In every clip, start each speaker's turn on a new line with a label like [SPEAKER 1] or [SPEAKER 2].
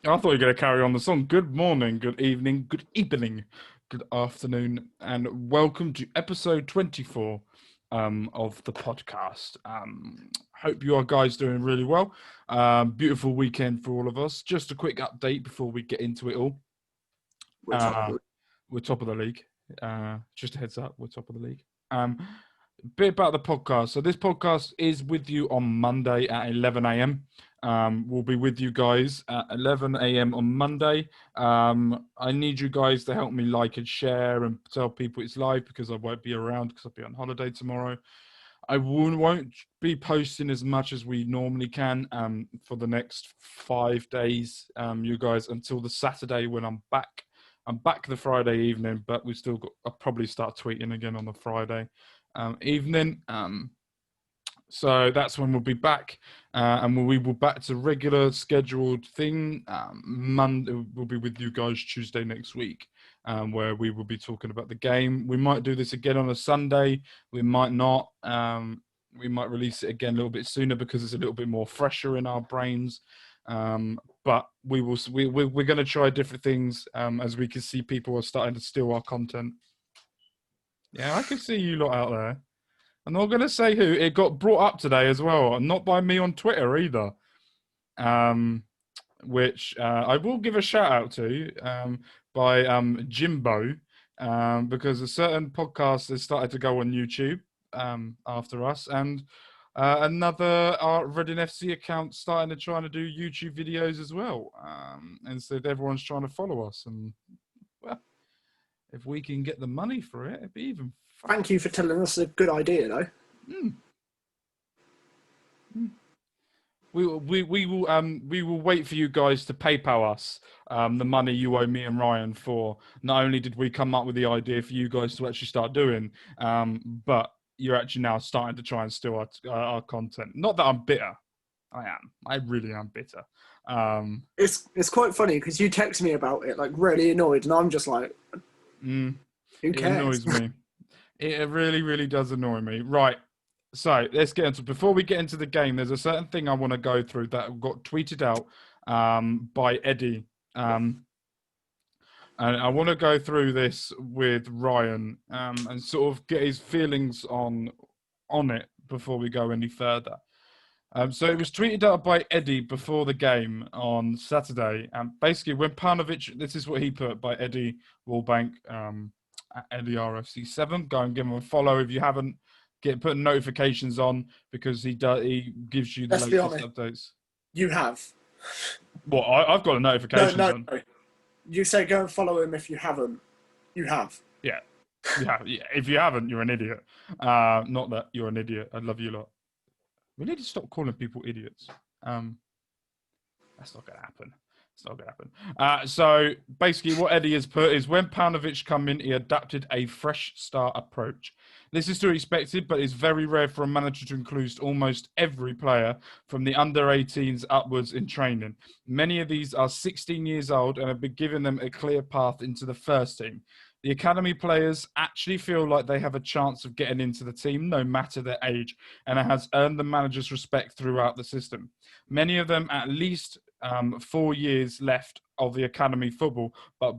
[SPEAKER 1] I thought you were going to carry on the song. Good morning, good evening, good afternoon, and welcome to episode 24 of the podcast. Hope you are guys doing really well. Beautiful weekend for all of us. Just a quick update before we get into it all.
[SPEAKER 2] We're top of
[SPEAKER 1] Uh,
[SPEAKER 2] the
[SPEAKER 1] we're top of the league. Just a heads up, we're top of the league. Bit about the podcast. So this podcast is with you on Monday at 11 a.m. We'll be with you guys at 11 a.m. on Monday. I need you guys to help me like and share and tell people it's live because I won't be around because I'll be on holiday tomorrow. I won't be posting as much as we normally can for the next 5 days, you guys, until the Saturday when I'm back. I'm back the Friday evening, but we still got. I'll probably start tweeting again on the Friday evening. So that's when we'll be back, and we will back to regular scheduled thing. Monday we'll be with you guys Tuesday next week, where we will be talking about the game. We might do this again on a Sunday. We might not. We might release it again a little bit sooner because it's a little bit more fresher in our brains. But we will. We're going to try different things as we can see people are starting to steal our content. Yeah, I can see you lot out there. I'm not going to say who. It got brought up today as well, not by me on Twitter either. Which I will give a shout out to by Jimbo, because a certain podcast has started to go on YouTube after us, and another Reading FC account starting to try to do YouTube videos as well. And so everyone's trying to follow us, and well, if we can get the money for it, it'd be even.
[SPEAKER 2] Thank you for telling us a good idea, though.
[SPEAKER 1] We will wait for you guys to PayPal us the money you owe me and Ryan for. Not only did we come up with the idea for you guys to actually start doing, but you're actually now starting to try and steal our content. Not that I'm bitter. I am. I really am bitter.
[SPEAKER 2] It's quite funny because you text me about it, like really annoyed, and I'm just like, who
[SPEAKER 1] It
[SPEAKER 2] cares?
[SPEAKER 1] annoys me. It really, really does annoy me. Right. So let's get into. Before we get into the game, there's a certain thing I want to go through that got tweeted out by Eddie, and I want to go through this with Ryan and sort of get his feelings on it before we go any further. So it was tweeted out by Eddie before the game on Saturday, and basically when Pavlovic, this is what he put by Eddie Wallbank at Eddie RFC7. Go and give him a follow if you haven't. Put notifications on because he gives you the
[SPEAKER 2] Let's be
[SPEAKER 1] latest
[SPEAKER 2] honest.
[SPEAKER 1] updates.
[SPEAKER 2] You have.
[SPEAKER 1] Well, I've got the
[SPEAKER 2] No,
[SPEAKER 1] notifications
[SPEAKER 2] no,
[SPEAKER 1] on.
[SPEAKER 2] no. You say go and follow him if you haven't. You have.
[SPEAKER 1] Yeah. Yeah. If you haven't, you're an idiot. Not that you're an idiot. I love you a lot. We need to stop calling people idiots. That's not going to happen. It's not going to happen. So basically, what Eddie has put is when Pavlovic come in, he adapted a fresh start approach. This is to be expected, but it's very rare for a manager to include almost every player from the under-18s upwards in training. Many of these are 16 years old and have been given them a clear path into the first team. The academy players actually feel like they have a chance of getting into the team, no matter their age, and it has earned the manager's respect throughout the system. Many of them at least 4 years left of the academy football, but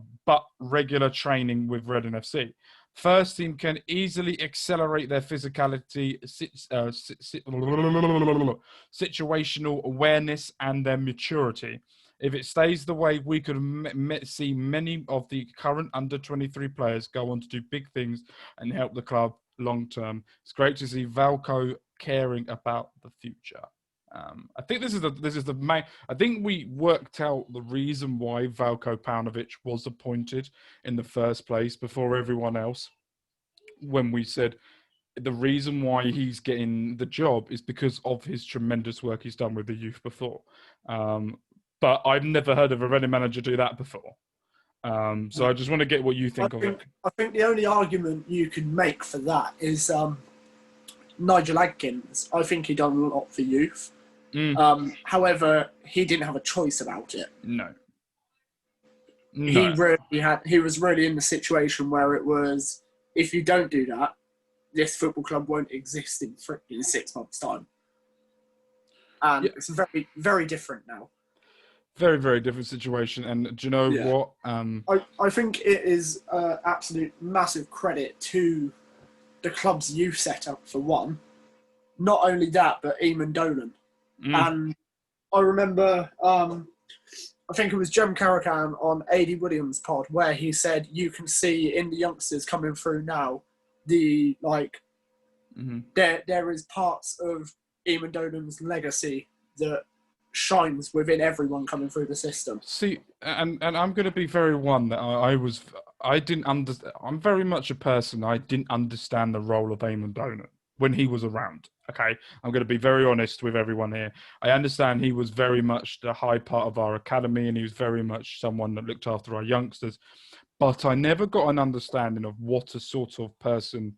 [SPEAKER 1] regular training with Reading FC. First team can easily accelerate their physicality, situational awareness, and their maturity. If it stays the way, we could see many of the current under-23 players go on to do big things and help the club long term. It's great to see Valco caring about the future. I think this is the main. I think we worked out the reason why Valko Paunovic was appointed in the first place before everyone else. When we said the reason why he's getting the job is because of his tremendous work he's done with the youth before. But I've never heard of a Reading manager do that before. So I just want to get what you think of it.
[SPEAKER 2] I think the only argument you can make for that is Nigel Adkins. I think he done a lot for youth. However, he didn't have a choice about it.
[SPEAKER 1] No.
[SPEAKER 2] He was really in the situation where it was, if you don't do that, this football club won't exist in 6 months' time. And It's very, very different now.
[SPEAKER 1] Very, very different situation. And do you know what?
[SPEAKER 2] I think it is absolute massive credit to the club's youth setup, for one. Not only that, but Eamon Dolan. And I remember, I think it was Jem Caracan on A.D. Williams' pod, where he said you can see in the youngsters coming through now, the there is parts of Eamon Dolan's legacy that shines within everyone coming through the system.
[SPEAKER 1] See, and I'm going to be very one that I didn't understand. I'm very much a person, I didn't understand the role of Eamon Dolan when he was around. Okay, I'm going to be very honest with everyone here. I understand he was very much the high part of our academy, and he was very much someone that looked after our youngsters. But I never got an understanding of what a sort of person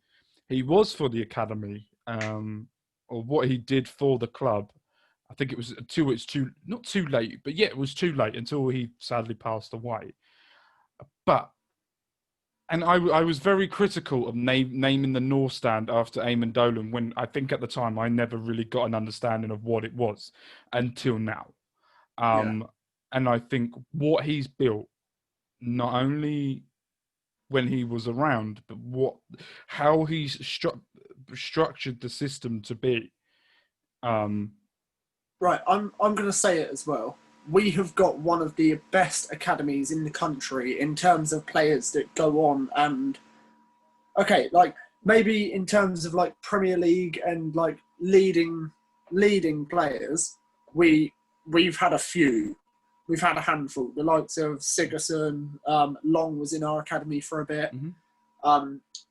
[SPEAKER 1] he was for the academy, or what he did for the club. I think it was not too late, but yeah, it was too late until he sadly passed away. And I was very critical of naming the North Stand after Eamon Dolan, when I think at the time I never really got an understanding of what it was until now. And I think what he's built, not only when he was around, but how he's structured the system to be.
[SPEAKER 2] Right, I'm going to say it as well. We have got one of the best academies in the country in terms of players that go on and, okay, like maybe in terms of like Premier League and like leading players, we've had a few. We've had a handful. The likes of Sigerson, Long was in our academy for a bit.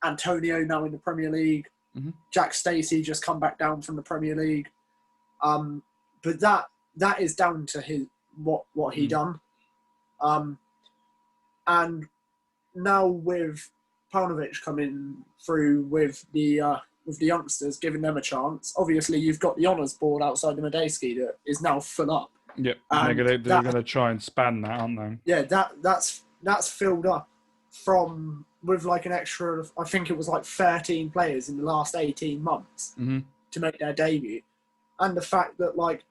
[SPEAKER 2] Antonio now in the Premier League. Jack Stacey just come back down from the Premier League. But that is down to his what he done. And now with Paunovic coming through with the youngsters, giving them a chance. Obviously, you've got the honours board outside the Medeski that is now full up.
[SPEAKER 1] Yep, they're going to try and span that, aren't they?
[SPEAKER 2] Yeah, that's filled up with like an extra, I think it was like 13 players in the last 18 months to make their debut. And the fact that like,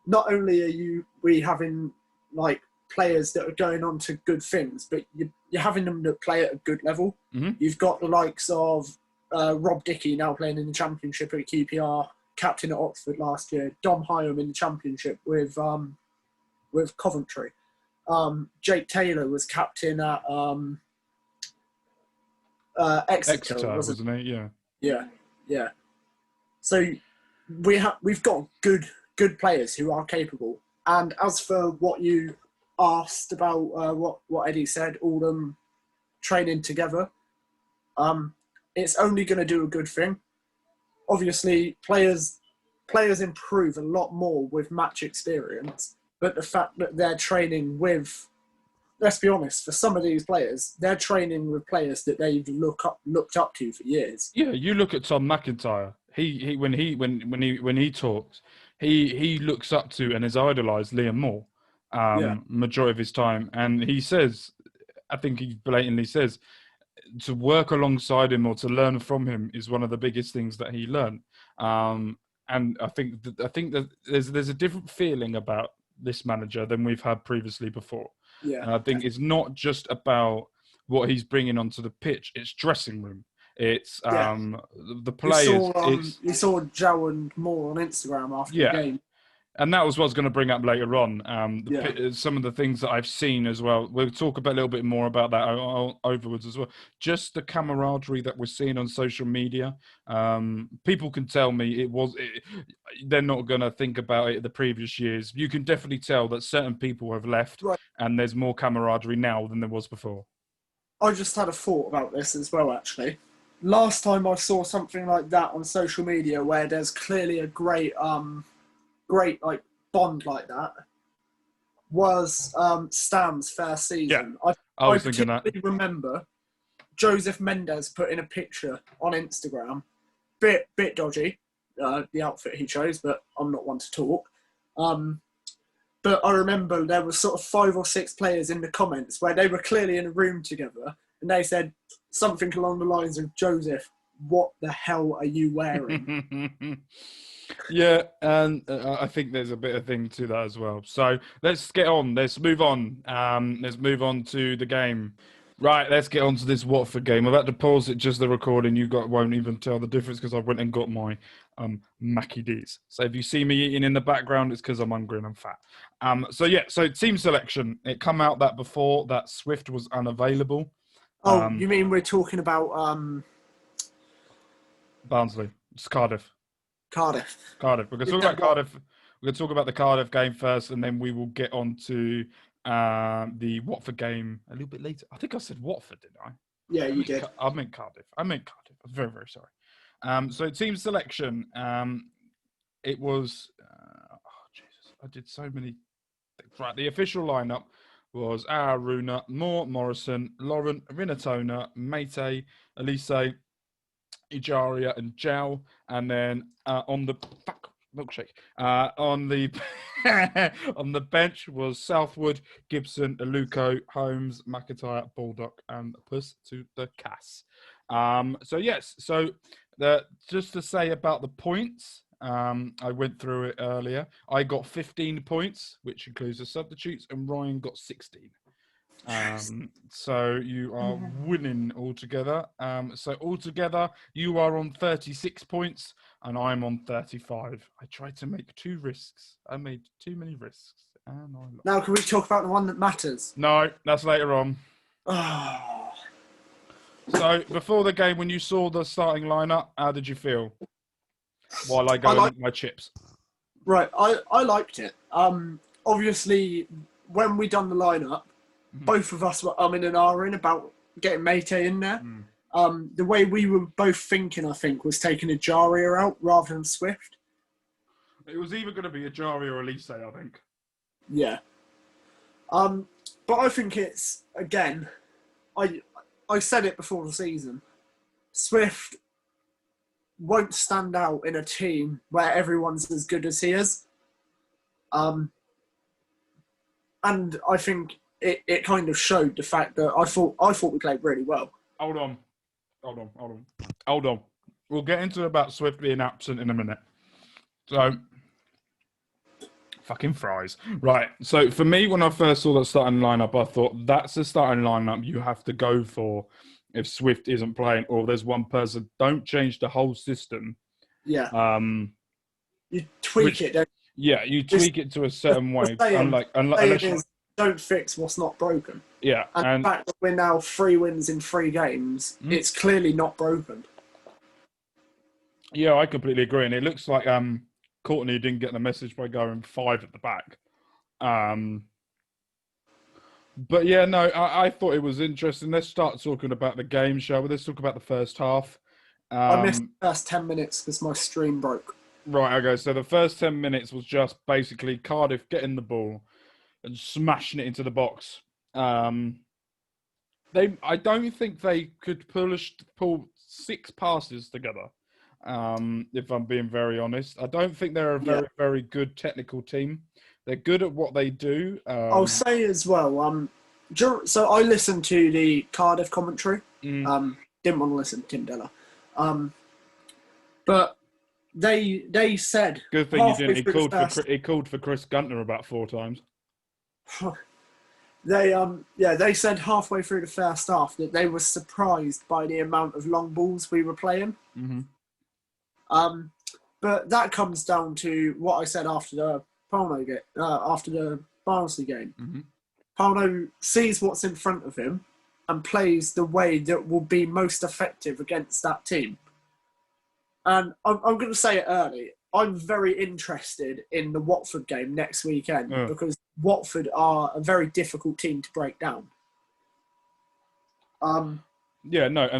[SPEAKER 2] not only are we having like players that are going on to good things, but you're having them that play at a good level. You've got the likes of Rob Dickey now playing in the Championship at QPR, captain at Oxford last year. Dom Hyam in the Championship with Coventry. Jake Taylor was captain at Exeter,
[SPEAKER 1] wasn't he?
[SPEAKER 2] Yeah. So we've got good players who are capable. And as for what you asked about what Eddie said, all them training together, it's only going to do a good thing. Obviously, players improve a lot more with match experience, but the fact that they're training with, let's be honest, for some of these players, they're training with players that they've looked up to for years.
[SPEAKER 1] Yeah, you look at Tom McIntyre. He when he talks, he looks up to and has idolised Liam Moore majority of his time, and he says, I think he blatantly says, to work alongside him or to learn from him is one of the biggest things that he learned. And I think that there's a different feeling about this manager than we've had previously before.
[SPEAKER 2] Yeah,
[SPEAKER 1] and I think it's not just about what he's bringing onto the pitch; it's dressing room. It's the players.
[SPEAKER 2] You saw Joe and Moore on Instagram after the game.
[SPEAKER 1] And that was what I was going to bring up later on. Some of the things that I've seen as well. We'll talk a little bit more about that overwards as well. Just the camaraderie that we're seeing on social media. People can tell me they're not going to think about it the previous years. You can definitely tell that certain people have left, and there's more camaraderie now than there was before.
[SPEAKER 2] I just had a thought about this as well, actually. Last time I saw something like that on social media, where there's clearly a great like bond like that, was Stan's first season.
[SPEAKER 1] Yeah, I was thinking that.
[SPEAKER 2] I remember Joseph Mendes putting a picture on Instagram, bit dodgy, the outfit he chose, but I'm not one to talk. But I remember there was sort of 5 or 6 players in the comments where they were clearly in a room together, and they said something along the lines of, Joseph, what the hell are you wearing?
[SPEAKER 1] Yeah, and I think there's a bit of thing to that as well. So let's get on. Let's move on. Let's move on to the game. Right, let's get on to this Watford game. I'm about to pause it, just the recording. You won't even tell the difference because I went and got my Mackie D's. So if you see me eating in the background, it's because I'm hungry and I'm fat. So team selection. It come out that before that Swift was unavailable.
[SPEAKER 2] Oh, you mean we're talking about
[SPEAKER 1] Barnsley. It's Cardiff.
[SPEAKER 2] Cardiff.
[SPEAKER 1] We're going to talk about Cardiff. We're going to talk about the Cardiff game first, and then we will get on to the Watford game a little bit later. I think I said Watford, didn't I?
[SPEAKER 2] Yeah, you did.
[SPEAKER 1] I meant Cardiff. I'm very, very sorry. So team selection. It was... Jesus. I did so many things. Right, the official lineup was Aruna, Moore, Morrison, Lauren, Rinatona, Mate, Elise, Ijaria and Jow, and then on the milkshake on the on the bench was Southwood, Gibson, Aluko, Holmes, McIntyre, Baldock, and Puss to the Cass. Just to say about the points, I went through it earlier. I got 15 points, which includes the substitutes, and Ryan got 16. So you are winning altogether. So altogether, you are on 36 points and I'm on 35. I tried to make 2 risks. I made too many risks. And I lost.
[SPEAKER 2] Now, can we talk about the one that matters?
[SPEAKER 1] No, that's later on.
[SPEAKER 2] Oh.
[SPEAKER 1] So before the game, when you saw the starting lineup, how did you feel? While I go and eat my chips.
[SPEAKER 2] Right, I liked it. Obviously, when we done the lineup, both of us were umming and ahhing about getting Mate in there. The way we were both thinking, I think, was taking Ajaria out rather than Swift.
[SPEAKER 1] It was either going to be Ajaria or Elise, I think.
[SPEAKER 2] Yeah. But I think it's, again, I said it before the season, Swift won't stand out in a team where everyone's as good as he is. And I think it kind of showed the fact that I thought we played really well.
[SPEAKER 1] Hold on. We'll get into about Swift being absent in a minute. So, fucking fries. Right. So for me, when I first saw that starting lineup, I thought that's the starting lineup you have to go for if Swift isn't playing or there's one person. Don't change the whole system.
[SPEAKER 2] Yeah. You tweak it.
[SPEAKER 1] Yeah, you tweak it to a certain way.
[SPEAKER 2] Don't fix what's not broken.
[SPEAKER 1] Yeah.
[SPEAKER 2] And the fact that we're now 3 wins in 3 games, it's clearly not broken.
[SPEAKER 1] Yeah, I completely agree. And it looks like Courtney didn't get the message by going 5 at the back. But yeah, no, I thought it was interesting. Let's start talking about the game, shall we? Let's talk about the first half.
[SPEAKER 2] I missed the first 10 minutes because my stream broke.
[SPEAKER 1] Right, okay. So the first 10 minutes was just basically Cardiff getting the ball and smashing it into the box. I don't think they could pull 6 passes together, if I'm being very honest. I don't think they're a very, very good technical team. They're good at what they do.
[SPEAKER 2] I'll say as well, so I listened to the Cardiff commentary. Didn't want to listen to Tim Della. But they said...
[SPEAKER 1] Good thing you didn't. He called for Chris Gunter about 4 times.
[SPEAKER 2] They said halfway through the first half that they were surprised by the amount of long balls we were playing. But that comes down to what I said after the after the Barnsley game. Palno sees what's in front of him and plays the way that will be most effective against that team. And I'm going to say it early. I'm very interested in the Watford game next weekend because Watford are a very difficult team to break down.
[SPEAKER 1] And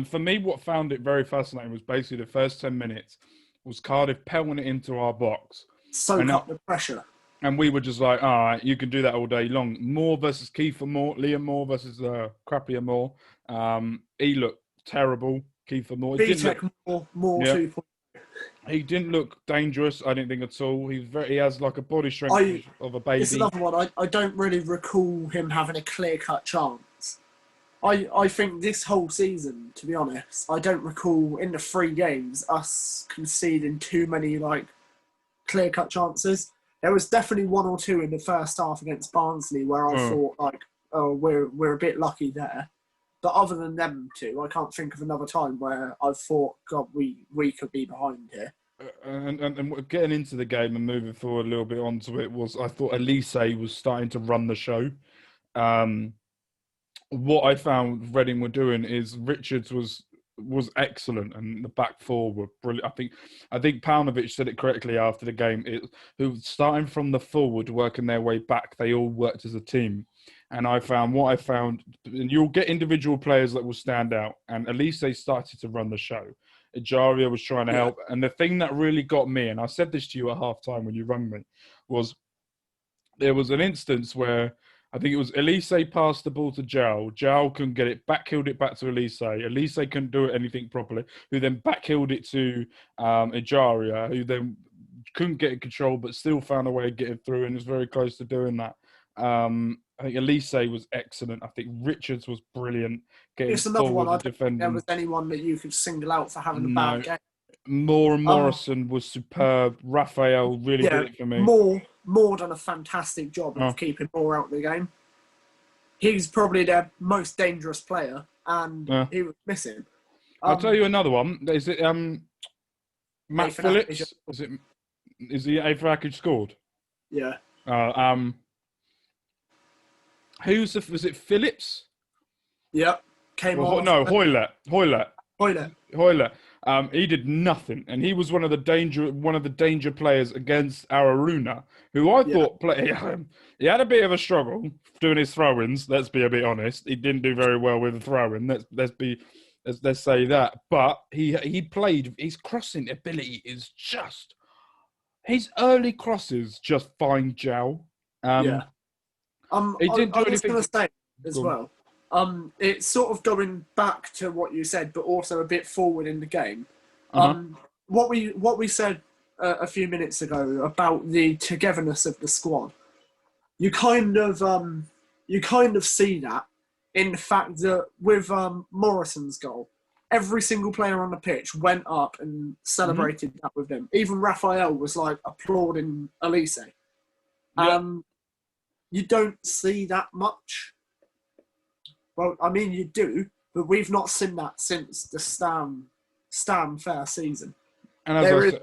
[SPEAKER 1] for me, what found it very fascinating was basically the first 10 minutes was Cardiff pelting it into our box.
[SPEAKER 2] Soak up the pressure.
[SPEAKER 1] And we were just like, all right, you can do that all day long. Moore versus Kiefer Moore, Liam Moore versus Crappier Moore. He looked terrible, Kiefer Moore.
[SPEAKER 2] Moore 2.
[SPEAKER 1] He didn't look dangerous, I didn't think at all. He has like a body strength of a baby.
[SPEAKER 2] It's another one. I don't really recall him having a clear-cut chance. I think this whole season, to be honest, I don't recall in the 3 games us conceding too many like clear-cut chances. There was definitely one or two in the first half against Barnsley where I thought like, oh, we're a bit lucky there. But other than them two, I can't think of another time where I've thought, God, we could be behind here.
[SPEAKER 1] And getting into the game and moving forward a little bit onto it was, I thought Elise was starting to run the show. What I found Reading were doing is Richards was excellent, and the back four were brilliant. I think Paunovic said it correctly after the game. Who starting from the forward, working their way back, they all worked as a team. And what I found, and you'll get individual players that will stand out. And Elise started to run the show. Ejaria was trying to help. And the thing that really got me, and I said this to you at half time when you rang me, was there was an instance where I think it was Elise passed the ball to João. João couldn't get it, backhilled it back to Elise. Elise couldn't do anything properly, who then backhilled it to Ejaria, who then couldn't get in control but still found a way of getting through and was very close to doing that. I think Elise was excellent. I think Richards was brilliant.
[SPEAKER 2] It's another one. I don't think there was anyone that you could single out for having a bad game.
[SPEAKER 1] Moore and Morrison was superb. Raphael really did it for me.
[SPEAKER 2] Moore done a fantastic job of keeping Moore out of the game. He's probably their most dangerous player, and he was missing.
[SPEAKER 1] I'll tell you another one. Is it Matt Phillips? Is he Avrak who scored?
[SPEAKER 2] Yeah.
[SPEAKER 1] Was it Phillips?
[SPEAKER 2] Yep.
[SPEAKER 1] Hoylett. Hoylett. He did nothing, and he was one of the danger players against Araruna, who I thought he had a bit of a struggle doing his throw-ins. Let's be a bit honest. He didn't do very well with the throw-in. Let's say that. But he played. His crossing ability is just. His early crosses just find João. He didn't do anything. I was going to say
[SPEAKER 2] as well. It's sort of going back to what you said, but also a bit forward in the game. What we said a few minutes ago about the togetherness of the squad, you kind of see that in the fact that with Morrison's goal, every single player on the pitch went up and celebrated that with them. Even Raphael was like applauding Elise. You don't see that much. Well, I mean, you do, but we've not seen that since the Stam Fair season. And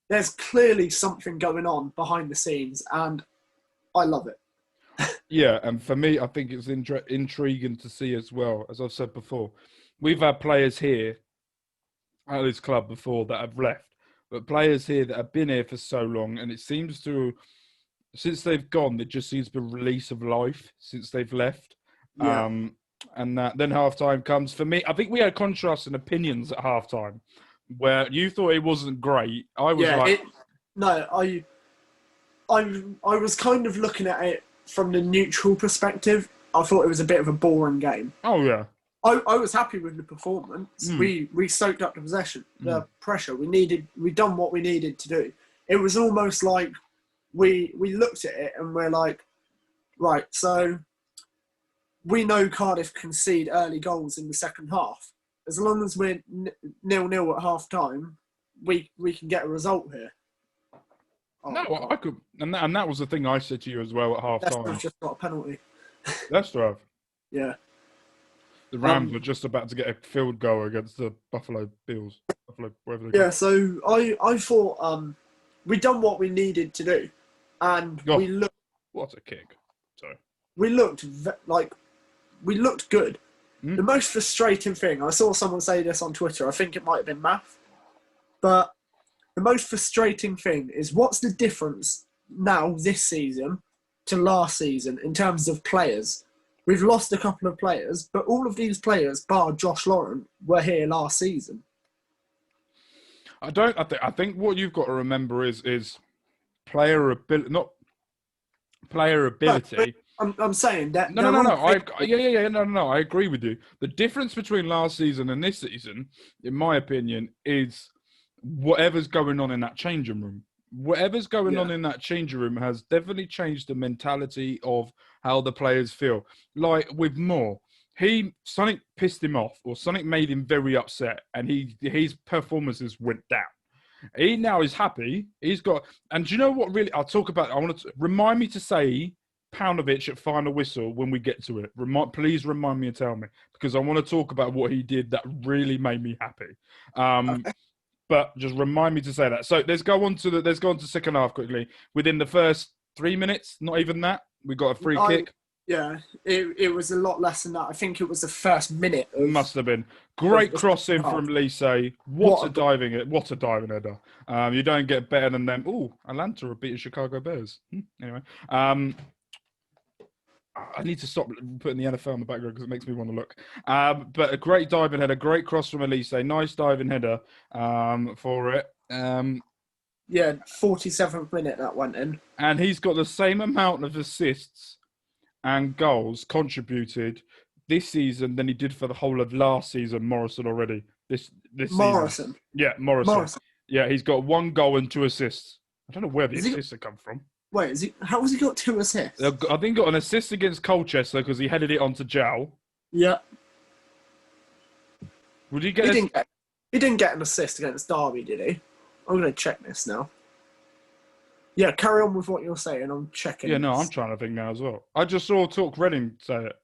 [SPEAKER 2] there's clearly something going on behind the scenes, and I love it.
[SPEAKER 1] Yeah, and for me, I think it's intriguing to see as well. As I've said before, we've had players here at this club before that have left, but players here that have been here for so long, and it seems to, since they've gone, there just seems to be a release of life since they've left.
[SPEAKER 2] Yeah.
[SPEAKER 1] And then half-time comes. For me, I think we had contrasting opinions at half-time, where you thought it wasn't great. I was
[SPEAKER 2] I was kind of looking at it from the neutral perspective. I thought it was a bit of a boring game.
[SPEAKER 1] Oh, yeah.
[SPEAKER 2] I was happy with the performance. We soaked up the possession, the pressure. We done what we needed to do. It was almost like we looked at it and we're like, right, so we know Cardiff concede early goals in the second half. As long as we're 0-0 at half time, we can get a result here.
[SPEAKER 1] I could, and that was the thing I said to you as well at half time.
[SPEAKER 2] Leicester's just got a penalty.
[SPEAKER 1] Leicester have.
[SPEAKER 2] Yeah.
[SPEAKER 1] The Rams were just about to get a field goal against the Buffalo Bills.
[SPEAKER 2] So I thought we done what we needed to do, and we looked.
[SPEAKER 1] What a kick! Sorry.
[SPEAKER 2] We looked good. The most frustrating thing, I saw someone say this on Twitter, I think it might have been Math, but the most frustrating thing is what's the difference now this season to last season in terms of players? We've lost a couple of players, but all of these players, bar Josh Laurent, were here last season.
[SPEAKER 1] I think what you've got to remember is player ability, not player ability.
[SPEAKER 2] I'm saying that.
[SPEAKER 1] No. I agree with you. The difference between last season and this season, in my opinion, is whatever's going on in that changing room. Whatever's going on in that changing room has definitely changed the mentality of how the players feel. Like with Moore, something pissed him off, or something made him very upset, and his performances went down. He now is happy. He's got, and do you know what? Really, I'll talk about. I want to remind me to say Paunovic at final whistle when we get to it. Please remind me and tell me, because I want to talk about what he did that really made me happy. But just remind me to say that. So let's go on to second half quickly. Within the first 3 minutes, not even that, we got a free kick.
[SPEAKER 2] Yeah, it was a lot less than that. I think it was the first minute.
[SPEAKER 1] Must have been. Great crossing from Lise. What a diving header. You don't get better than them. Oh, Atlanta are beating Chicago Bears. Anyway. I need to stop putting the NFL in the background because it makes me want to look. But a great diving header, great cross from Elise. Nice diving header for it.
[SPEAKER 2] 47th minute that went in. And
[SPEAKER 1] he's got the same amount of assists and goals contributed this season than he did for the whole of last season, Morrison already. This
[SPEAKER 2] Morrison?
[SPEAKER 1] Season. Yeah, Morrison. Yeah, he's got 1 goal and 2 assists. I don't know where the assists have come from.
[SPEAKER 2] Wait, how has he got 2 assists?
[SPEAKER 1] I think he got an assist against Colchester because he headed it onto Jowl.
[SPEAKER 2] Yeah.
[SPEAKER 1] Would he get?
[SPEAKER 2] He didn't get an assist against Derby, did he? I'm going to check this now. Yeah, carry on with what you're saying. I'm checking.
[SPEAKER 1] Yeah, no, I'm trying to think now as well. I just saw Talk Reading say it.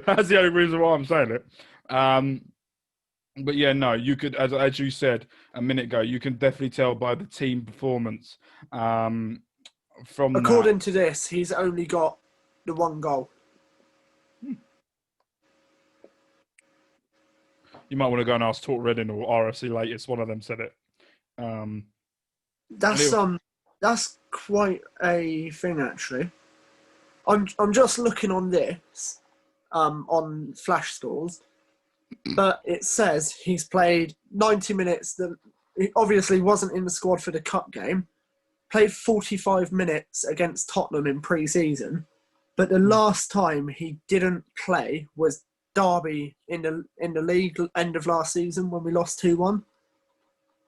[SPEAKER 1] That's the only reason why I'm saying it. But yeah, no, you could, as you said a minute ago, you can definitely tell by the team performance.
[SPEAKER 2] According to this, he's only got the 1 goal.
[SPEAKER 1] You might want to go and ask Talk Reading or RFC Latest. One of them said it.
[SPEAKER 2] That's quite a thing, actually. I'm just looking on this, on Flash Scores, but it says he's played 90 minutes. He obviously wasn't in the squad for the Cup game. Played 45 minutes against Tottenham in pre-season, but the last time he didn't play was Derby in the league end of last season when we lost 2-1,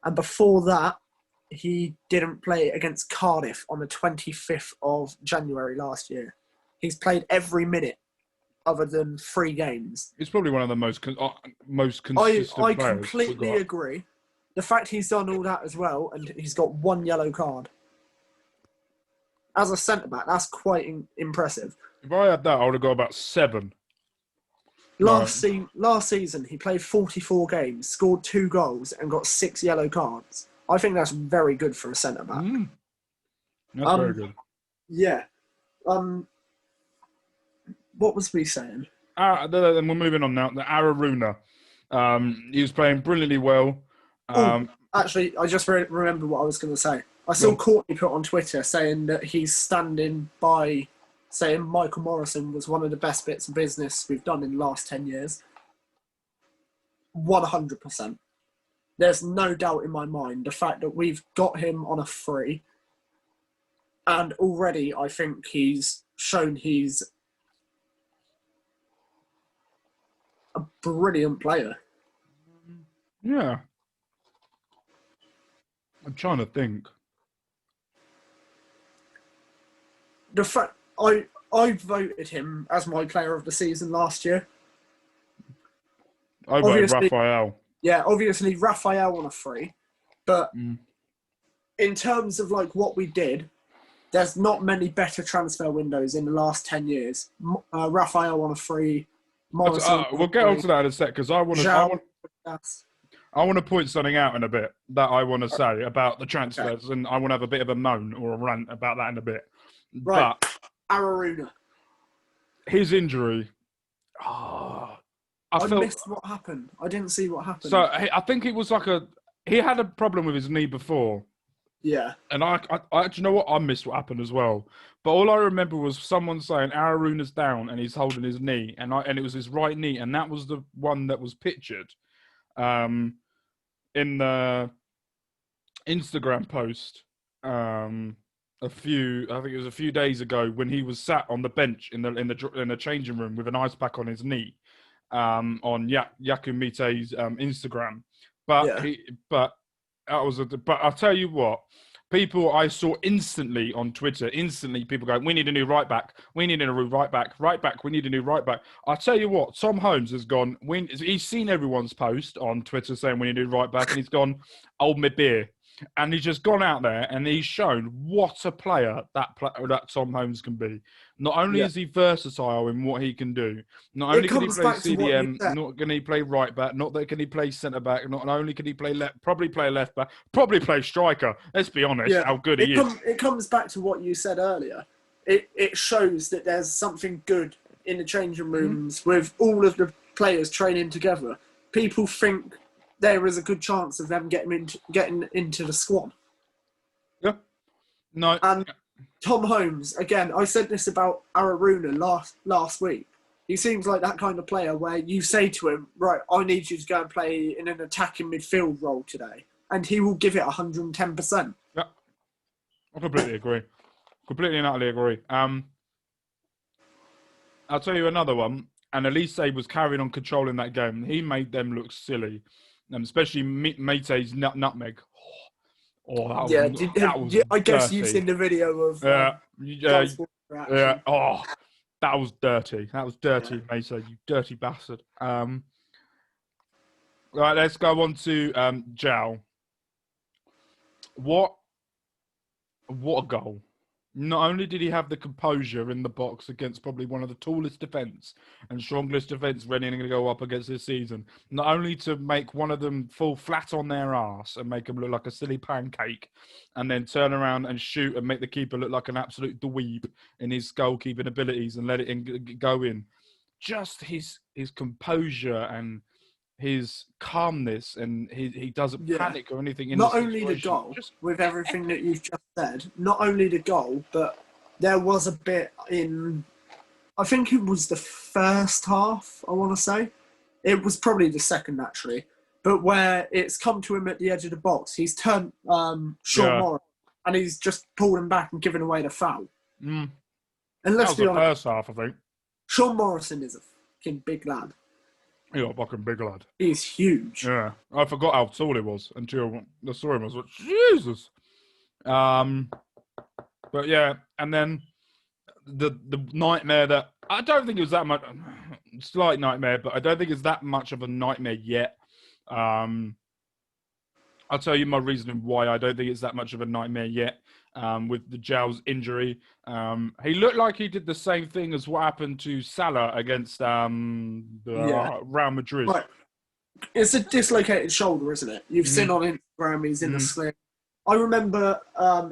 [SPEAKER 2] and before that, he didn't play against Cardiff on the 25th of January last year. He's played every minute other than 3 games.
[SPEAKER 1] It's probably one of the most consistent
[SPEAKER 2] I
[SPEAKER 1] players.
[SPEAKER 2] completely agree. The fact he's done all that as well, and he's got 1 yellow card. As a centre-back, that's quite impressive.
[SPEAKER 1] If I had that, I would have got about 7.
[SPEAKER 2] Last season, he played 44 games, scored 2 goals, and got 6 yellow cards. I think that's very good for a centre-back.
[SPEAKER 1] That's very good.
[SPEAKER 2] Yeah. What was we saying?
[SPEAKER 1] Then we're moving on now. The Araruna. He was playing brilliantly well.
[SPEAKER 2] Actually, I just remember what I was going to say. I saw Courtney put on Twitter saying that he's standing by saying Michael Morrison was one of the best bits of business we've done in the last 10 years. 100%. There's no doubt in my mind the fact that we've got him on a free, and already I think he's shown he's a brilliant player.
[SPEAKER 1] Yeah. I'm trying to think.
[SPEAKER 2] The fact I voted him as my player of the season last year.
[SPEAKER 1] I voted Raphael.
[SPEAKER 2] Yeah, obviously Raphael on a free, but in terms of like what we did, there's not many better transfer windows in the last 10 years. Raphael on a free. Morrison
[SPEAKER 1] we'll get on to that in a sec because I want to point something out in a bit that I want to say about the transfers, and I want to have a bit of a moan or a rant about that in a bit.
[SPEAKER 2] Right, but Araruna.
[SPEAKER 1] His injury.
[SPEAKER 2] I missed what happened. I didn't see what happened.
[SPEAKER 1] So I think it was like he had a problem with his knee before.
[SPEAKER 2] Yeah.
[SPEAKER 1] And I do you know what? I missed what happened as well. But all I remember was someone saying Araruna's down and he's holding his knee, and it was his right knee, and that was the one that was pictured in the Instagram post I think it was a few days ago when he was sat on the bench in the changing room with an ice pack on his knee on Yaku Mite's Instagram. But I'll tell you what, people I saw instantly on Twitter, people going, we need a new right back. We need a new right back. Right back, we need a new right back. I'll tell you what, Tom Holmes has gone, he's seen everyone's post on Twitter saying we need a new right back, and he's gone, hold me beer. And he's just gone out there and he's shown what a player that Tom Holmes can be. Not only is he versatile in what he can do, not only can he play CDM, not can he play right back, not that can he play centre back, not only can he play probably play left back, probably play striker. Let's be honest, how good he is.
[SPEAKER 2] It comes back to what you said earlier. It shows that there's something good in the changing rooms with all of the players training together. People think there is a good chance of them getting into the squad.
[SPEAKER 1] Yeah. No.
[SPEAKER 2] And Tom Holmes, again, I said this about Araruna last week. He seems like that kind of player where you say to him, right, I need you to go and play in an attacking midfield role today. And he will give it 110%.
[SPEAKER 1] Yeah. I completely agree. Completely and utterly agree. I'll tell you another one. And Elise was carrying on controlling that game. He made them look silly. Especially Mate's nutmeg. Oh, that was
[SPEAKER 2] I guess
[SPEAKER 1] dirty.
[SPEAKER 2] you've seen the video of
[SPEAKER 1] yeah. Oh, that was dirty. That was dirty, Mate. You dirty bastard. Right, let's go on to Zhao. What a goal. Not only did he have the composure in the box against probably one of the tallest defence and strongest defence Reading are going to go up against this season, not only to make one of them fall flat on their arse and make them look like a silly pancake and then turn around and shoot and make the keeper look like an absolute dweeb in his goalkeeping abilities and let it go in. Just his composure and his calmness, and he doesn't panic or anything.
[SPEAKER 2] Not only the goal, with everything that you've just said, not only the goal, but there was a bit in, I think it was the first half, I want to say. It was probably the second, actually. But where it's come to him at the edge of the box, he's turned Sean Morris, and he's just pulled him back and given away the foul.
[SPEAKER 1] And
[SPEAKER 2] let's be honest,
[SPEAKER 1] first half, I think.
[SPEAKER 2] Sean Morrison is a fucking big lad.
[SPEAKER 1] He's a fucking big lad.
[SPEAKER 2] He's huge.
[SPEAKER 1] Yeah. I forgot how tall he was until I saw him. I was like, Jesus. But yeah, and then the nightmare that I don't think it was that much, slight nightmare, but I don't think it's that much of a nightmare yet. I'll tell you my reasoning why I don't think it's that much of a nightmare yet. With the Zhao's injury, he looked like he did the same thing as what happened to Salah against Real Madrid.
[SPEAKER 2] Right. It's a dislocated shoulder, isn't it? You've seen on Instagram he's in a sling. I remember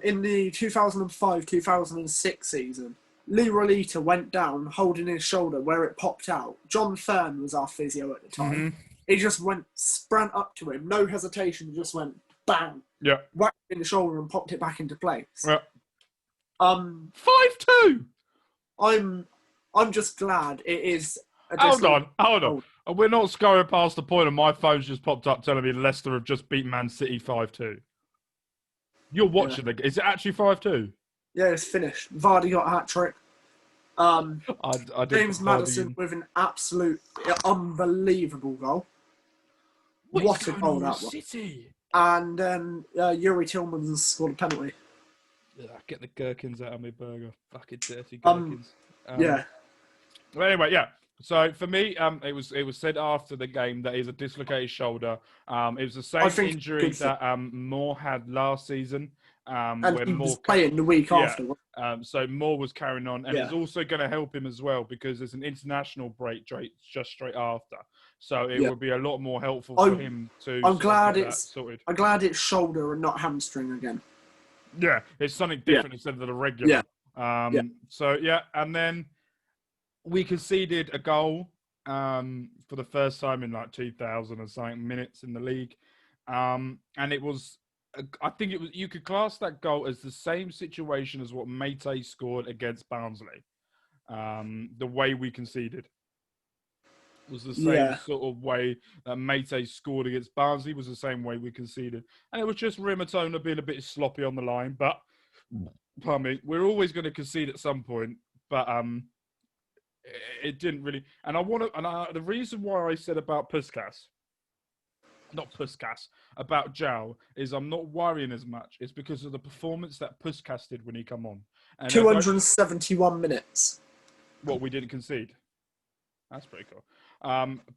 [SPEAKER 2] in the 2005-2006 season, Leroy Lita went down holding his shoulder where it popped out. John Fern was our physio at the time. He just sprang up to him, no hesitation, just went bang.
[SPEAKER 1] Yeah.
[SPEAKER 2] Whacked him in the shoulder and popped it back into place.
[SPEAKER 1] Yeah.
[SPEAKER 2] 5-2. I'm just glad it is.
[SPEAKER 1] Hold on. We're not scurrying past the point, and my phone's just popped up telling me Leicester have just beat Man City 5-2. You're watching the. Is it actually 5-2?
[SPEAKER 2] Yeah, it's finished. Vardy got a hat trick. James Maddison with an absolute unbelievable goal. What a goal that was!
[SPEAKER 1] City?
[SPEAKER 2] And then Yuri Tillmans scored a penalty.
[SPEAKER 1] Get the gherkins out of my burger. Fucking dirty gherkins.
[SPEAKER 2] Yeah.
[SPEAKER 1] Well, anyway, yeah. So for me, it was said after the game that he's a dislocated shoulder. It was the same injury that Moore had last season.
[SPEAKER 2] And he was playing the week after.
[SPEAKER 1] So Moore was carrying on, and it's also going to help him as well because there's an international break just straight after. So it will be a lot more helpful for him to.
[SPEAKER 2] I'm glad it's shoulder and not hamstring again.
[SPEAKER 1] Yeah, it's something different instead of the regular.
[SPEAKER 2] Yeah.
[SPEAKER 1] So and then we conceded a goal for the first time in like 2000 or something minutes in the league, and it was. I think it was. You could class that goal as the same situation as what Mate scored against Barnsley. The way we conceded was the same sort of way that Mate scored against Barnsley was the same way we conceded, and it was just Rimatona being a bit sloppy on the line. But pardon me, we're always going to concede at some point. But it didn't really. And the reason why I said about Puskas not Puskas, about Jow is I'm not worrying as much. It's because of the performance that Puskas did when he come on. And
[SPEAKER 2] 271 minutes.
[SPEAKER 1] What, we didn't concede? That's pretty cool.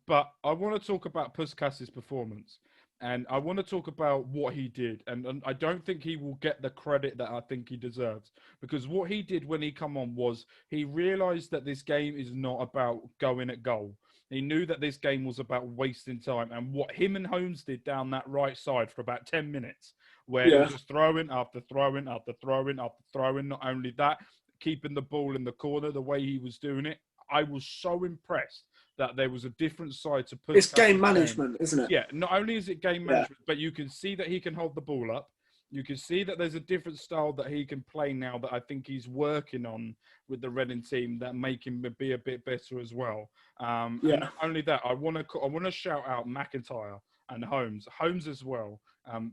[SPEAKER 1] But I want to talk about Puskas's performance. And I want to talk about what he did. And I don't think he will get the credit that I think he deserves. Because what he did when he come on was he realised that this game is not about going at goal. He knew that this game was about wasting time. And what him and Holmes did down that right side for about 10 minutes, where it was just throwing after throwing after throwing after throwing. Not only that, keeping the ball in the corner the way he was doing it. I was so impressed that there was a different side to Puskas.
[SPEAKER 2] It's game management, isn't it?
[SPEAKER 1] Yeah, not only is it game management, but you can see that he can hold the ball up. You can see that there's a different style that he can play now that I think he's working on with the Reading team that make him be a bit better as well. And not only that, I want to shout out McIntyre and Holmes. Holmes as well.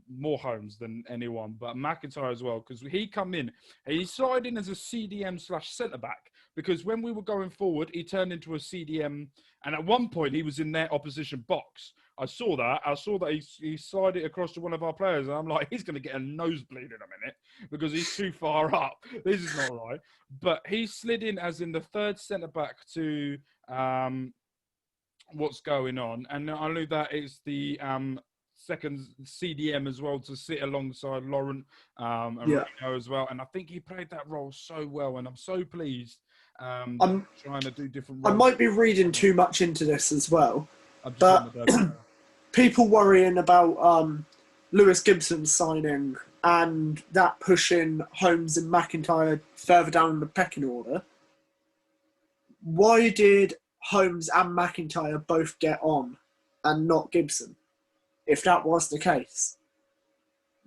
[SPEAKER 1] More Holmes than anyone, but McIntyre as well, because he come in. He started in as a CDM/centre-back, because when we were going forward, he turned into a CDM, and at one point he was in their opposition box. I saw that he slid it across to one of our players, and I'm like, he's going to get a nosebleed in a minute because he's too far up. This is not right. But he slid in as in the third centre-back to what's going on. And not only that, it's the second CDM as well to sit alongside Laurent and Reno as well. And I think he played that role so well, and I'm so pleased I'm trying to do different roles.
[SPEAKER 2] I might be reading too much into this as well, but people worrying about Lewis Gibson signing and that pushing Holmes and McIntyre further down the pecking order. Why did Holmes and McIntyre both get on and not Gibson, if that was the case?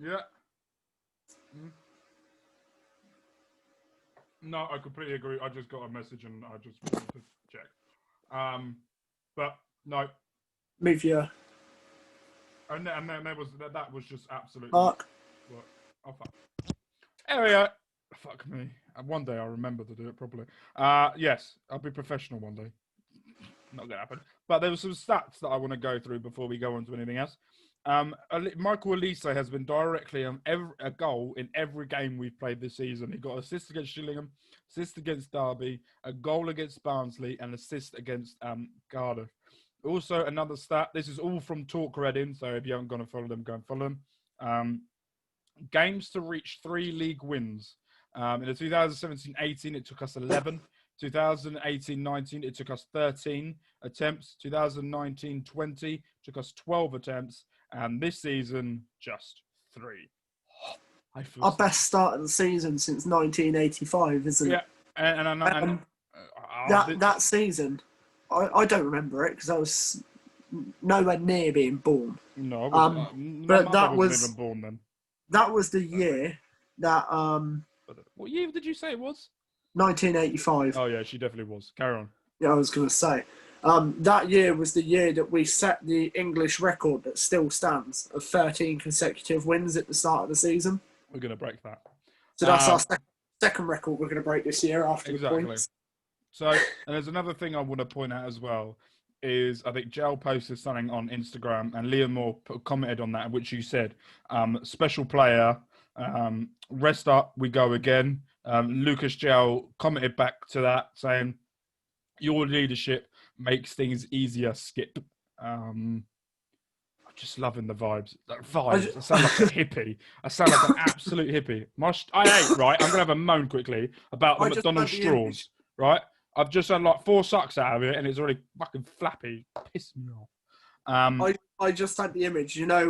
[SPEAKER 1] Yeah. No, I completely agree. I just got a message and I just wanted to check. But no.
[SPEAKER 2] Move your...
[SPEAKER 1] And that was just absolutely...
[SPEAKER 2] Mark.
[SPEAKER 1] Oh, fuck. Anyway, fuck me. One day I'll remember to do it properly. Yes, I'll be professional one day. Not going to happen. But there were some stats that I want to go through before we go on to anything else. Michael Elise has been directly on a goal in every game we've played this season. He got assist against Gillingham, assist against Derby, a goal against Barnsley, and assist against Cardiff. Also, another stat. This is all from Talk Reading, so if you haven't gone to follow them, go and follow them. Games to reach 3 league wins. In the 2017-18, it took us 11. 2018-19, it took us 13 attempts. 2019-20, took us 12 attempts. And this season, just 3.
[SPEAKER 2] Our best start of the season since 1985, isn't it?
[SPEAKER 1] Yeah,
[SPEAKER 2] that season, I don't remember it because I was nowhere near being born.
[SPEAKER 1] No,
[SPEAKER 2] but that was
[SPEAKER 1] even born then.
[SPEAKER 2] That was the year that.
[SPEAKER 1] What year did you say it was?
[SPEAKER 2] 1985.
[SPEAKER 1] Oh yeah, she definitely was. Carry on.
[SPEAKER 2] Yeah, I was going to say. That year was the year that we set the English record that still stands of 13 consecutive wins at the start of the season.
[SPEAKER 1] We're going to break that.
[SPEAKER 2] So that's our second record we're going to break this year after the points.
[SPEAKER 1] So, and there's another thing I want to point out as well, is I think Gel posted something on Instagram and Liam Moore commented on that, which you said, special player, rest up, we go again. Lucas Gel commented back to that saying, your leadership makes things easier, Skip. I'm just loving the vibes. I sound like a hippie. I sound like an absolute hippie. I'm going to have a moan quickly about the McDonald's straws, right? I've just had like 4 sucks out of it and it's already fucking flappy. Piss me off.
[SPEAKER 2] I just had the image. You know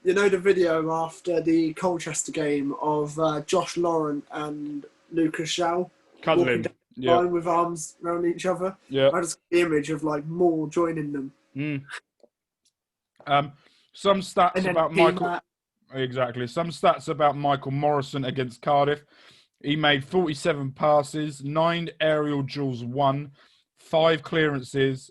[SPEAKER 2] the video after the Colchester game of Josh Laurent and Lucas Shaw
[SPEAKER 1] cuddling
[SPEAKER 2] with arms around each other.
[SPEAKER 1] Yeah,
[SPEAKER 2] I just got the image of like Moore joining them.
[SPEAKER 1] Some stats about Michael. Exactly. Some stats about Michael Morrison against Cardiff. He made 47 passes, 9 aerial duels, 1, 5 clearances,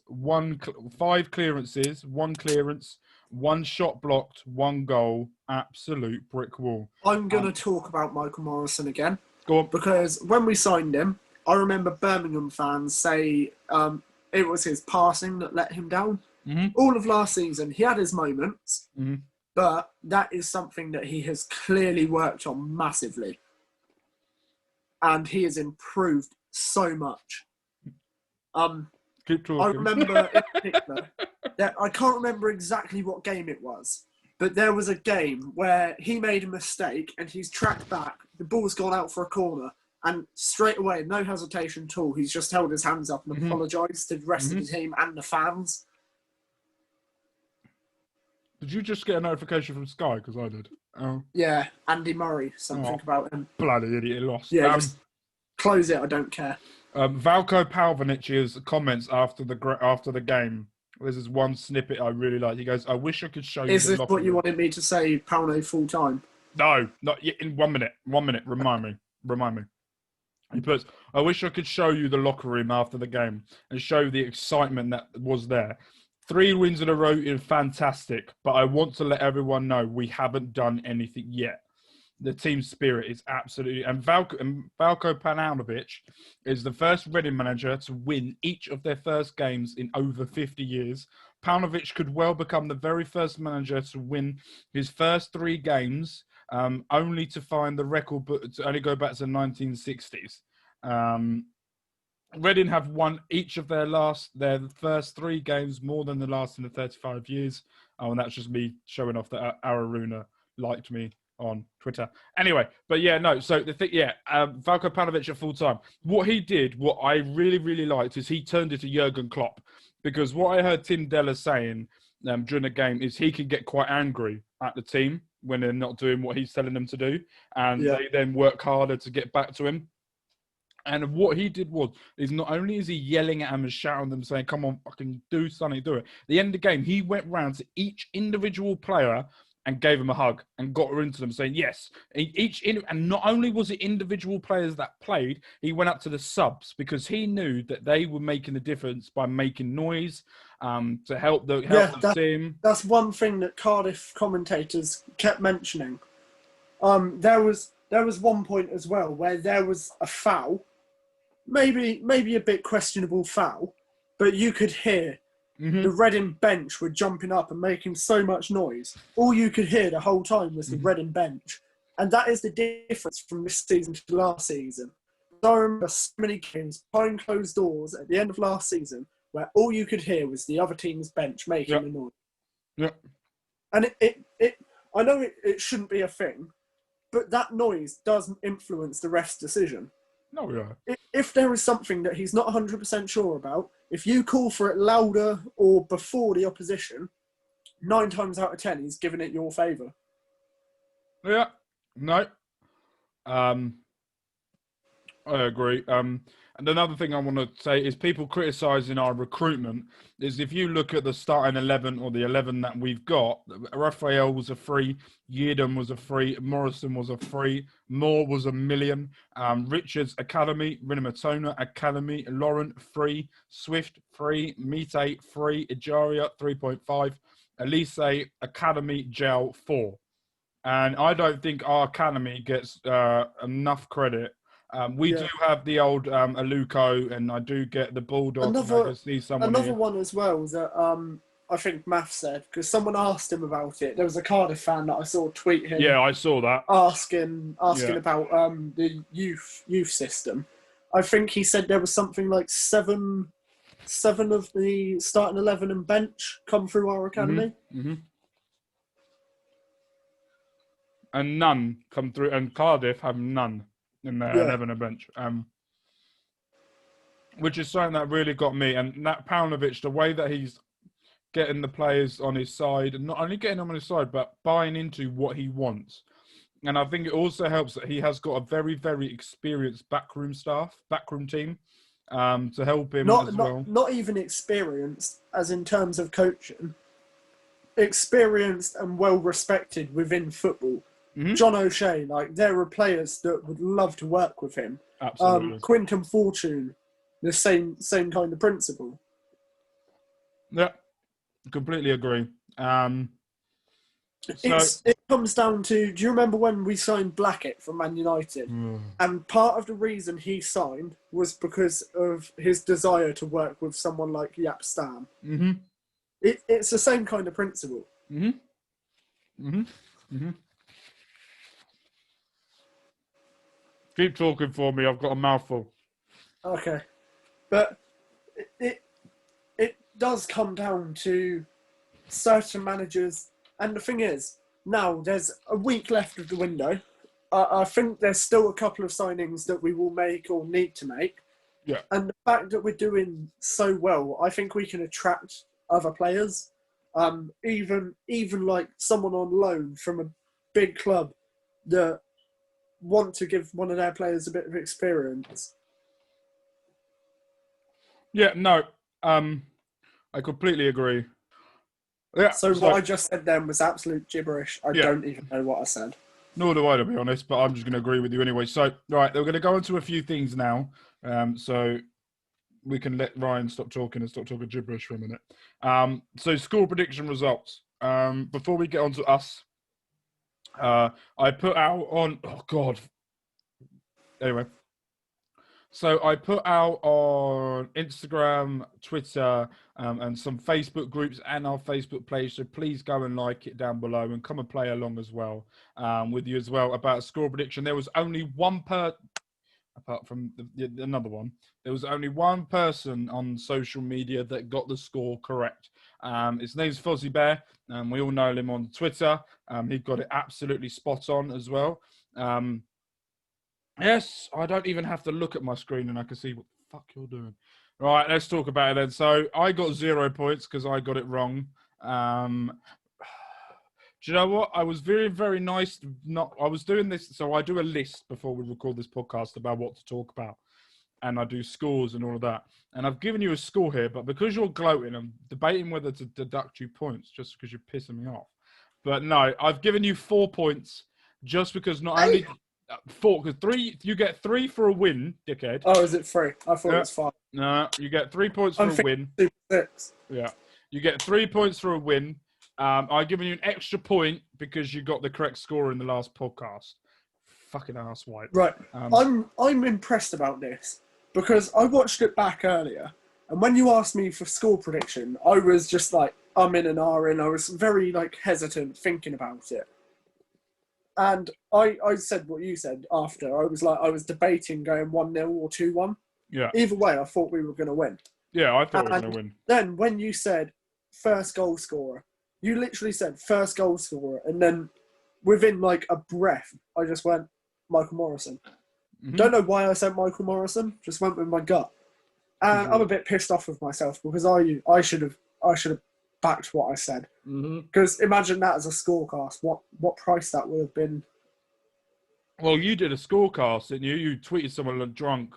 [SPEAKER 1] 5 clearances, 1 clearance, 1 shot blocked, 1 goal. Absolute brick wall.
[SPEAKER 2] I'm going to talk about Michael Morrison again.
[SPEAKER 1] Go on.
[SPEAKER 2] Because when we signed him, I remember Birmingham fans say it was his passing that let him down. All of last season, he had his moments,
[SPEAKER 1] Mm-hmm.
[SPEAKER 2] but that is something that he has clearly worked on massively. And he has improved so much.
[SPEAKER 1] Keep talking.
[SPEAKER 2] I remember in particular that I can't remember exactly what game it was, but there was a game where he made a mistake and he's tracked back. The ball's gone out for a corner, and straight away, no hesitation at all, he's just held his hands up and apologised to the rest of the team and the fans.
[SPEAKER 1] Did you just get a notification from Sky? Because I did. Oh.
[SPEAKER 2] Yeah, Andy Murray, something about him.
[SPEAKER 1] Bloody idiot, he lost.
[SPEAKER 2] Yeah, just close it, I don't care.
[SPEAKER 1] Valko Palvanic's comments after the game. This is one snippet I really like. He goes, "I wish I could show you."
[SPEAKER 2] Is this what you wanted me to say, Pauno, full time?
[SPEAKER 1] No, not yet. In 1 minute. 1 minute. Remind me. He puts, "I wish I could show you the locker room after the game and show the excitement that was there. 3 wins in a row is fantastic, but I want to let everyone know we haven't done anything yet. The team spirit is absolutely..." And Valko Paunovic is the first Reading manager to win each of their first games in over 50 years. Paunovic could well become the very first manager to win his first 3 games, only to find the record, but to only go back to the 1960s. Reading have won each of their first 3 games more than the last in the 35 years. Oh, and that's just me showing off that Aruna liked me on Twitter. Anyway, but yeah, no. So the thing, Valko Paunovic at full time. What he did, what I really, really liked, is he turned it to Jurgen Klopp, because what I heard Tim Della saying during the game is he can get quite angry at the team when they're not doing what he's telling them to do, and they then work harder to get back to him. And what he did is not only is he yelling at them and shouting at them, saying, "Come on, fucking do something, do it." At the end of the game, he went round to each individual player and gave him a hug and got her into them, saying yes. And not only was it individual players that played, he went up to the subs because he knew that they were making the difference by making noise to help the team.
[SPEAKER 2] That's one thing that Cardiff commentators kept mentioning. There was one point as well where there was a foul, maybe a bit questionable foul, but you could hear the Reading bench were jumping up and making so much noise. All you could hear the whole time was the Reading bench. And that is the difference from this season to last season. I remember so many games behind closed doors at the end of last season where all you could hear was the other team's bench making the noise. Yeah. And I know it shouldn't be a thing, but that noise does influence the ref's decision.
[SPEAKER 1] No, yeah.
[SPEAKER 2] If there is something that he's not 100% sure about, if you call for it louder or before the opposition, 9 times out of 10, he's giving it your favour.
[SPEAKER 1] Yeah. No. I agree. And another thing I want to say is people criticising our recruitment is if you look at the starting 11 or the 11 that we've got, Raphael was a free, Yeadham was a free, Morrison was a free, Moore was $1 million, Richards Academy, Rinamatona Academy, Laurent free, Swift free, Mite free, Ejaria 3.5, Elise Academy Gel 4. And I don't think our academy gets enough credit. We do have the old Aluko, and I do get the Bulldog. Another
[SPEAKER 2] one as well that I think Math said, because someone asked him about it. There was a Cardiff fan that I saw tweet him.
[SPEAKER 1] Yeah, I saw that.
[SPEAKER 2] Asking about the youth system. I think he said there was something like seven of the starting 11 and bench come through our academy.
[SPEAKER 1] Mm-hmm. And none come through, and Cardiff have none in their 11 and bench, which is something that really got me. And that Paunovic, the way that he's getting the players on his side, and not only getting them on his side, but buying into what he wants. And I think it also helps that he has got a very, very experienced backroom team to help him as well.
[SPEAKER 2] Not even experienced as in terms of coaching, experienced and well respected within football. Mm-hmm. John O'Shea, there are players that would love to work with him.
[SPEAKER 1] Absolutely.
[SPEAKER 2] Quinton Fortune, the same kind of principle.
[SPEAKER 1] Yeah, completely agree.
[SPEAKER 2] It comes down to, do you remember when we signed Blackett from Man United? And part of the reason he signed was because of his desire to work with someone like Jaap Stam.
[SPEAKER 1] Mm-hmm.
[SPEAKER 2] It's the same kind of principle.
[SPEAKER 1] Keep talking for me. I've got a mouthful.
[SPEAKER 2] Okay, but it does come down to certain managers, and the thing is, now there's a week left of the window. I think there's still a couple of signings that we will make or need to make.
[SPEAKER 1] Yeah.
[SPEAKER 2] And the fact that we're doing so well, I think we can attract other players. Even like someone on loan from a big club that want to give one of their players a bit of experience.
[SPEAKER 1] Yeah, no. I completely agree. Yeah.
[SPEAKER 2] So what I just said then was absolute gibberish. I don't even know what I said.
[SPEAKER 1] Nor do I, to be honest, but I'm just going to agree with you anyway. So, right, we're going to go into a few things now. So we can let Ryan stop talking and stop talking gibberish for a minute. So score prediction results. Before we get on to us, I put out on... Oh, God. Anyway. So I put out on Instagram, Twitter, and some Facebook groups and our Facebook page. So please go and like it down below and come and play along as well with you as well about a score prediction. There was only one apart from another one. There was only one person on social media that got the score correct. His name's Fozzie Bear, and we all know him on Twitter. He got it absolutely spot on as well. Yes, I don't even have to look at my screen and I can see what the fuck you're doing. Right, let's talk about it then. So I got 0 points because I got it wrong. Do you know what? I was very, very nice. I was doing this. So I do a list before we record this podcast about what to talk about. And I do scores and all of that. And I've given you a score here, but because you're gloating, I'm debating whether to deduct you points just because you're pissing me off. But no, I've given you 4 points just because not only... 4, because 3, you get 3 for a win, dickhead.
[SPEAKER 2] Oh, is it 3? I thought it was 5.
[SPEAKER 1] No, you get 3 points for a win.
[SPEAKER 2] 6.
[SPEAKER 1] Yeah, you get 3 points for a win. I've given you an extra point because you got the correct score in the last podcast. Fucking asswipe.
[SPEAKER 2] Right, I'm impressed about this because I watched it back earlier, and when you asked me for score prediction, I was just like, I'm in and ahhing. I was very hesitant thinking about it. And I said what you said after. I was debating going 1-0 or 2-1.
[SPEAKER 1] Yeah.
[SPEAKER 2] Either way, I thought we were going to win.
[SPEAKER 1] Yeah, I thought we were going to win.
[SPEAKER 2] Then when you said first goal scorer, you literally said first goal scorer. And then within a breath, I just went Michael Morrison. Mm-hmm. Don't know why I said Michael Morrison. Just went with my gut. And I'm a bit pissed off with myself because I should have backed what I said. Because imagine that as a scorecast. What price that would have been.
[SPEAKER 1] Well, you did a scorecast, didn't you? You tweeted someone drunk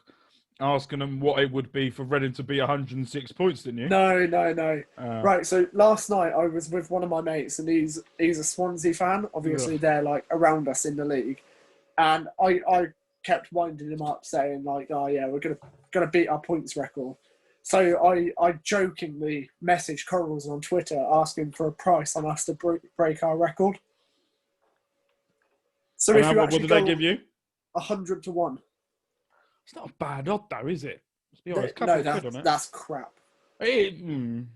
[SPEAKER 1] asking them what it would be for Reading to be 106 points, didn't you?
[SPEAKER 2] No. Right, so last night I was with one of my mates and he's a Swansea fan. Obviously, they're around us in the league. And I kept winding him up saying oh yeah, we're gonna beat our points record. So I jokingly messaged Corals on Twitter asking for a price on us to break our record. So if you
[SPEAKER 1] what did they give you?
[SPEAKER 2] 100 to 1.
[SPEAKER 1] It's not a bad odd though, is it? Let's be honest.
[SPEAKER 2] That's crap.
[SPEAKER 1] You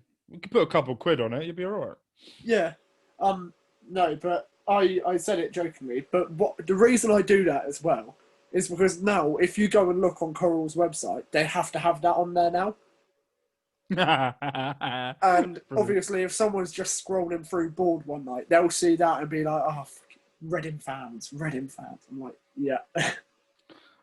[SPEAKER 1] could put a couple of quid on it, you'd be all right.
[SPEAKER 2] Yeah. No, but I said it jokingly. But the reason I do that as well is because now, if you go and look on Coral's website, they have to have that on there now. And obviously, if someone's just scrolling through bored one night, they'll see that and be like, "Oh, Reading fans." I'm like, yeah,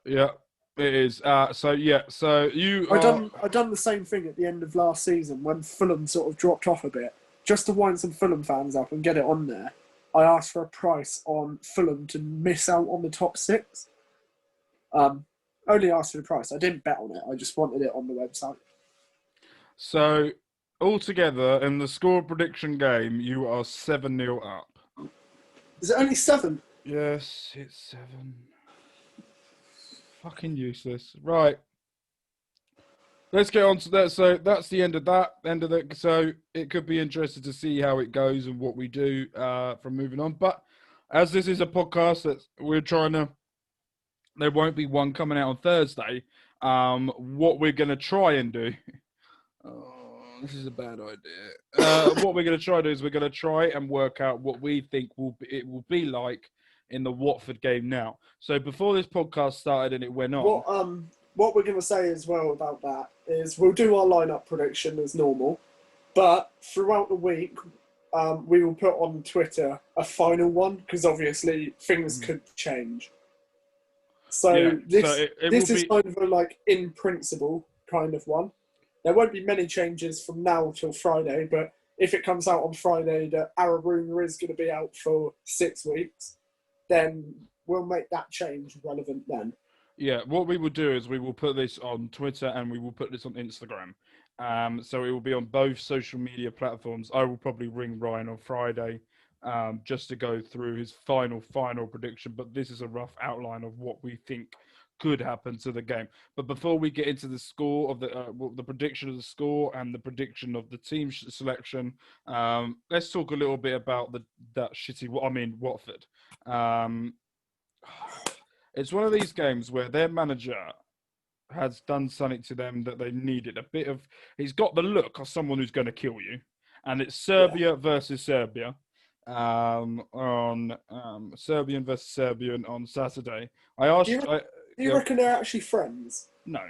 [SPEAKER 1] yeah, it is. So you.
[SPEAKER 2] I done the same thing at the end of last season when Fulham sort of dropped off a bit, just to wind some Fulham fans up and get it on there. I asked for a price on Fulham to miss out on the top 6. Only asked for the price. I didn't bet on it. I just wanted it on the website.
[SPEAKER 1] So, altogether, in the score prediction game, you are 7-0 up.
[SPEAKER 2] Is it only 7?
[SPEAKER 1] Yes, it's 7. Fucking useless. Right. Let's get on to that. So, that's the end of that. So, it could be interesting to see how it goes and what we do from moving on. But, as this is a podcast that we're trying to... There won't be one coming out on Thursday. What we're going to try and do... this is a bad idea. What we're going to try to do is we're going to try and work out what we think it will be like in the Watford game now. So before this podcast started and it went on...
[SPEAKER 2] What we're going to say as well about that is we'll do our lineup prediction as normal, but throughout the week, we will put on Twitter a final one because obviously things could change. So this is kind of a like in principle kind of one. There won't be many changes from now till Friday, but if it comes out on Friday that Arabuna is going to be out for 6 weeks, then we'll make that change relevant then.
[SPEAKER 1] Yeah, what we will do is we will put this on Twitter and we will put this on Instagram. So it will be on both social media platforms. I will probably ring Ryan on Friday just to go through his final prediction. But this is a rough outline of what we think could happen to the game. But before we get into the score of the prediction of the score and the prediction of the team selection, let's talk a little bit about Watford. It's one of these games where their manager has done something to them that they needed. He's got the look of someone who's going to kill you. And it's Serbia versus Serbia on Serbian versus Serbian on Saturday.
[SPEAKER 2] Do you reckon they're actually friends?
[SPEAKER 1] No.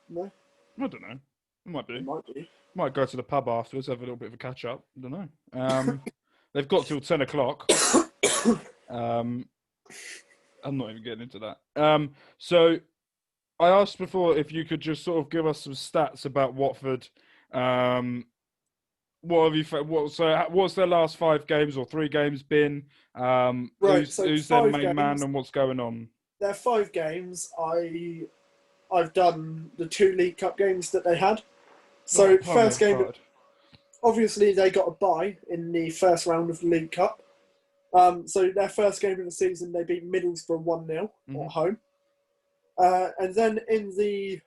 [SPEAKER 2] No?
[SPEAKER 1] I don't know. It might be.
[SPEAKER 2] It might be.
[SPEAKER 1] Might go to the pub afterwards, have a little bit of a catch up. I don't know. They've got till 10 o'clock. I'm not even getting into that. So I asked before if you could just sort of give us some stats about Watford. What's their last 5 games or 3 games been? Who's their main man and what's going on?
[SPEAKER 2] Their 5 games. I've done the 2 League Cup games that they had. So first game, obviously they got a bye in the first round of the League Cup. So their first game of the season, they beat Middlesbrough 1-0 at home. And then in the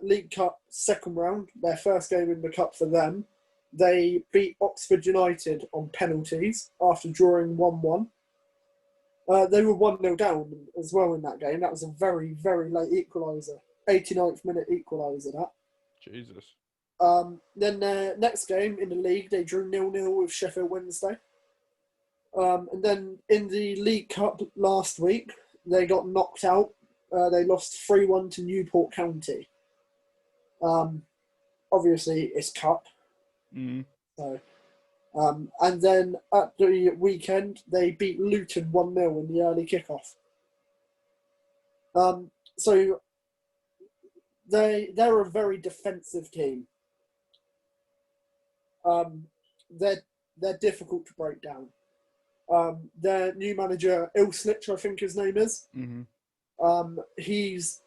[SPEAKER 2] League Cup second round, their first game in the Cup for them, they beat Oxford United on penalties after drawing 1-1. They were 1-0 down as well in that game. That was a very, very late equaliser. 89th minute equaliser, that.
[SPEAKER 1] Jesus.
[SPEAKER 2] Then their next game in the league, they drew 0-0 with Sheffield Wednesday. And then in the League Cup last week, they got knocked out. They lost 3-1 to Newport County. Obviously, it's Cup. So, and then at the weekend, they beat Luton 1-0 in the early kickoff. So they're a very defensive team. They're difficult to break down. Their new manager, Ilslich, I think his name is, he's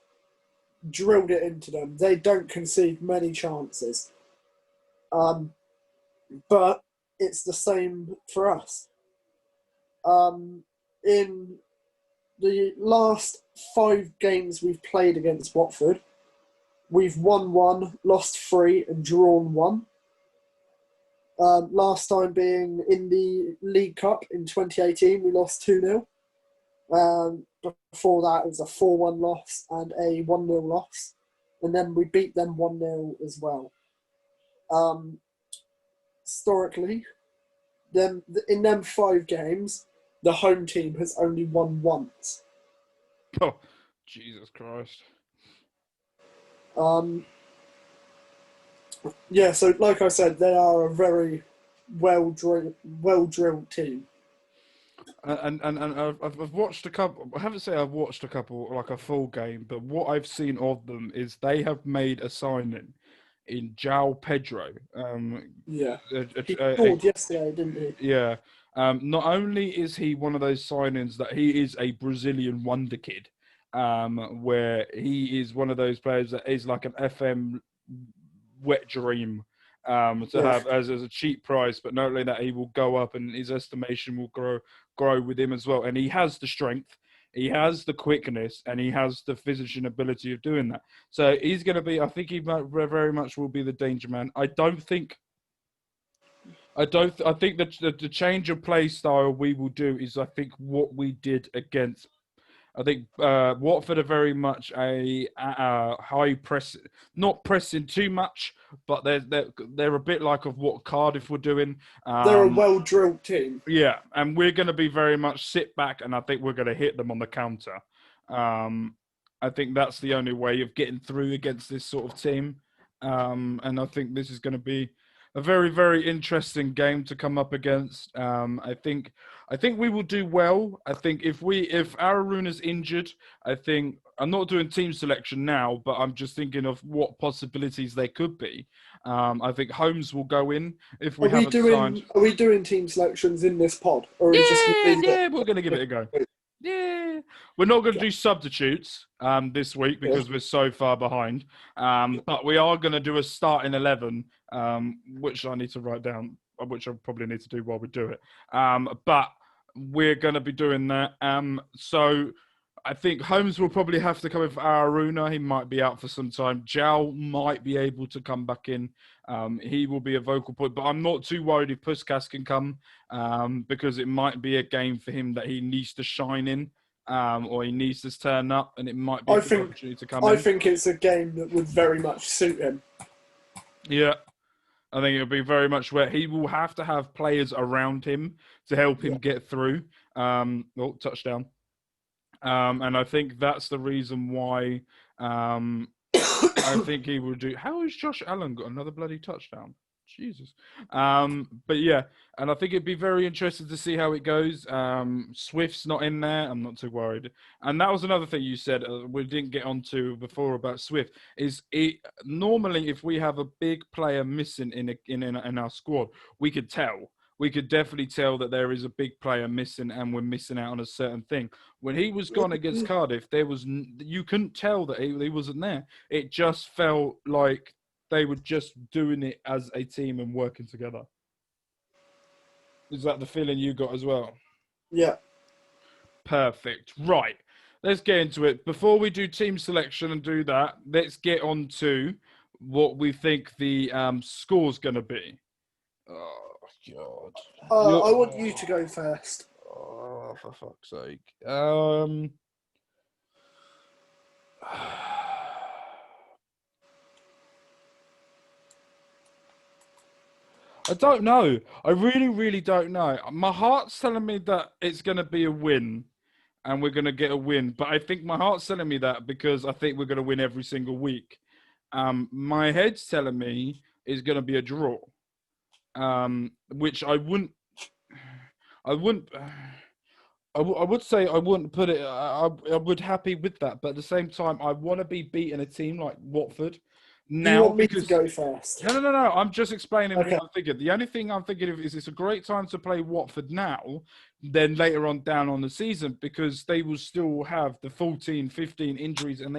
[SPEAKER 2] drilled it into them. They don't concede many chances. But it's the same for us. In the last 5 games we've played against Watford, we've won 1, lost 3 and drawn 1. Last time being in the League Cup in 2018, we lost 2-0. Before that, it was a 4-1 loss and a 1-0 loss. And then we beat them 1-0 as well. Historically, in them 5 games, the home team has only won once.
[SPEAKER 1] Oh, Jesus Christ.
[SPEAKER 2] Yeah, so like I said, they are a very well-drilled team.
[SPEAKER 1] And I've watched a couple. I haven't said I've watched a couple like a full game, but what I've seen of them is they have made a signing in João Pedro.
[SPEAKER 2] He scored yesterday, didn't he?
[SPEAKER 1] Yeah. Not only is he one of those signings that he is a Brazilian wonder kid, where he is one of those players that is like an FM wet dream to have as a cheap price, but not only that, he will go up and his estimation will grow with him as well. And he has the strength, he has the quickness, and he has the physician ability of doing that. So he's going to be, I think he very much will be the danger man. I think that the change of play style we will do is, I think, what we did against I think Watford are very much a high press, not pressing too much, but they're a bit like of what Cardiff were doing.
[SPEAKER 2] They're a well-drilled team.
[SPEAKER 1] Yeah, and we're going to be very much sit back, and I think we're going to hit them on the counter. I think that's the only way of getting through against this sort of team. And I think this is going to be a very, very interesting game to come up against. I think we will do well. I think if Aruna's injured, I think I'm not doing team selection now, but I'm just thinking of what possibilities there could be. I think Holmes will go in if we haven't signed.
[SPEAKER 2] Are we doing team selections in this pod, or are we just
[SPEAKER 1] we're going to give it a go. Yeah, we're not going to do substitutes this week because we're so far behind. But we are going to do a starting 11, which I need to write down, which I probably need to do while we do it. But we're going to be doing that. So I think Holmes will probably have to come in for Aruna. He might be out for some time. Jal might be able to come back in. He will be a vocal point, but I'm not too worried if Puskas can come because it might be a game for him that he needs to shine in or he needs to turn up, and it might be a good opportunity to come in.
[SPEAKER 2] I think it's a game that would very much suit him.
[SPEAKER 1] Yeah. I think it'll be very much where he will have to have players around him to help him get through. Touchdown. And I think that's the reason why I think he will do. How has Josh Allen got another bloody touchdown? Jesus. But yeah, and I think it'd be very interesting to see how it goes. Swift's not in there. I'm not too worried. And that was another thing you said we didn't get onto before about Swift. Is it normally if we have a big player missing in our squad, we could tell. We could definitely tell that there is a big player missing and we're missing out on a certain thing. When he was gone against Cardiff, you couldn't tell that he wasn't there. It just felt like they were just doing it as a team and working together. Is that the feeling you got as well?
[SPEAKER 2] Yeah.
[SPEAKER 1] Perfect. Right. Let's get into it. Before we do team selection and do that, let's get on to what we think the score's going to be. Oh, God.
[SPEAKER 2] I want you to go first.
[SPEAKER 1] Oh, for fuck's sake. I don't know. I really, really don't know. My heart's telling me that it's going to be a win and we're going to get a win. But I think my heart's telling me that because I think we're going to win every single week. My head's telling me it's going to be a draw, which I would say I wouldn't put it. I would happy with that, but at the same time, I want to be beating a team like Watford. Now,
[SPEAKER 2] you want me to go first?
[SPEAKER 1] No. I'm just explaining what I'm thinking. The only thing I'm thinking of is it's a great time to play Watford now, then later on down on the season, because they will still have the 14, 15 injuries, and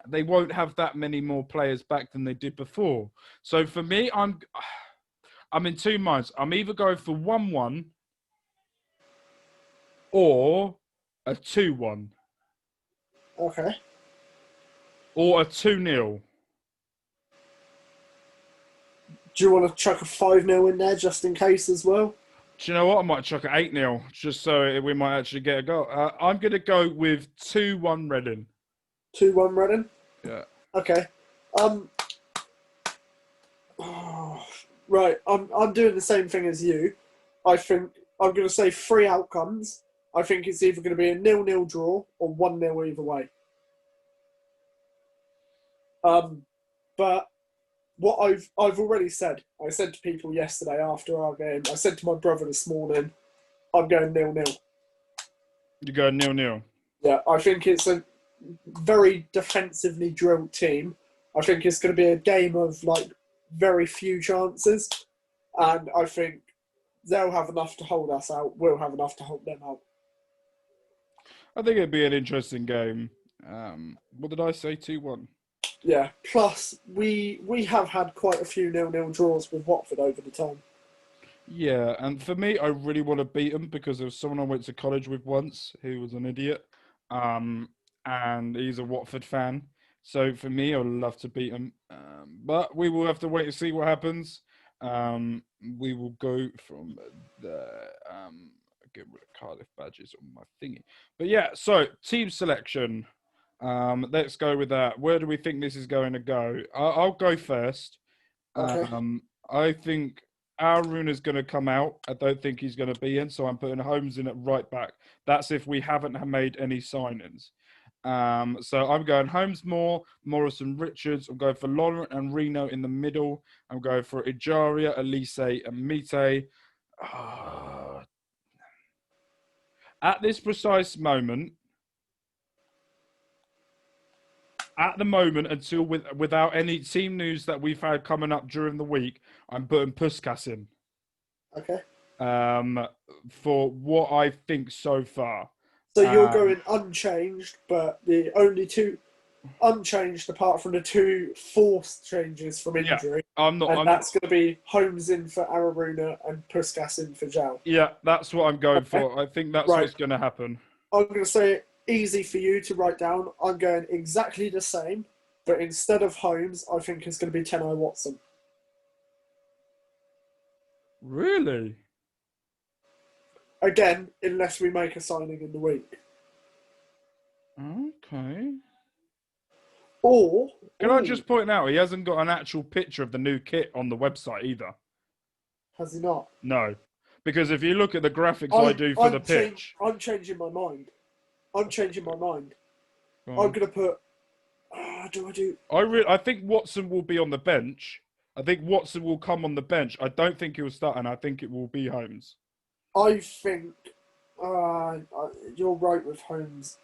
[SPEAKER 1] they won't have that many more players back than they did before. So for me, I'm in two minds. I'm either going for 1-1 or a 2-1.
[SPEAKER 2] Okay.
[SPEAKER 1] Or a 2-0.
[SPEAKER 2] Do you want to chuck a 5-0 in there just in case as well?
[SPEAKER 1] Do you know what? I might chuck an 8-0 just so we might actually get a goal. I'm going to go with 2-1 Reading.
[SPEAKER 2] 2-1 Reading?
[SPEAKER 1] Yeah.
[SPEAKER 2] Okay. Right. I'm doing the same thing as you. I think I'm going to say 3 outcomes. I think it's either going to be a 0-0 draw or 1-0 either way. But what I've already said, I said to people yesterday after our game, I said to my brother this morning, I'm going 0-0.
[SPEAKER 1] You're going 0-0?
[SPEAKER 2] Yeah, I think it's a very defensively drilled team. I think it's going to be a game of very few chances, and I think they'll have enough to hold us out. We'll have enough to hold them out.
[SPEAKER 1] I think it'd be an interesting game. What did I say? 2-1.
[SPEAKER 2] Yeah. Plus, we have had quite a few 0-0 draws with Watford over the time.
[SPEAKER 1] Yeah, and for me, I really want to beat them because there was someone I went to college with once who was an idiot, and he's a Watford fan. So for me, I'd love to beat him, but we will have to wait and see what happens. We will go from the get rid of Cardiff badges on my thingy. But yeah, so team selection. Let's go with that. Where do we think this is going to go? I'll go first.
[SPEAKER 2] Okay.
[SPEAKER 1] I think Arun is going to come out. I don't think he's going to be in, so I'm putting Holmes in at right back. That's if we haven't made any signings. So I'm going Holmes, Moore, Morrison, Richards. I'm going for Laurent and Reno in the middle. I'm going for Ejaria, Elise, and Mite. At this precise moment, until without any team news that we've had coming up during the week, I'm putting Puskas in.
[SPEAKER 2] Okay.
[SPEAKER 1] For what I think so far.
[SPEAKER 2] So you're going unchanged, but the only two unchanged apart from the two forced changes from injury.
[SPEAKER 1] Yeah,
[SPEAKER 2] that's going to be Holmes in for Araruna and Puskas in for Zhao.
[SPEAKER 1] Yeah, that's what I'm going for. I think that's what's going to happen.
[SPEAKER 2] I'm going to say it easy for you to write down. I'm going exactly the same, but instead of Holmes, I think it's going to be Tenai Watson.
[SPEAKER 1] Really?
[SPEAKER 2] Again, unless we make a signing in the week.
[SPEAKER 1] Okay. Can I just point out, he hasn't got an actual picture of the new kit on the website either.
[SPEAKER 2] Has he not?
[SPEAKER 1] No. Because if you look at the graphics I do for the pitch...
[SPEAKER 2] I'm changing my mind. I'm going to put...
[SPEAKER 1] I think Watson will be on the bench. I think Watson will come on the bench. I don't think he'll start, and I think it will be Holmes.
[SPEAKER 2] I think you're right with Holmes.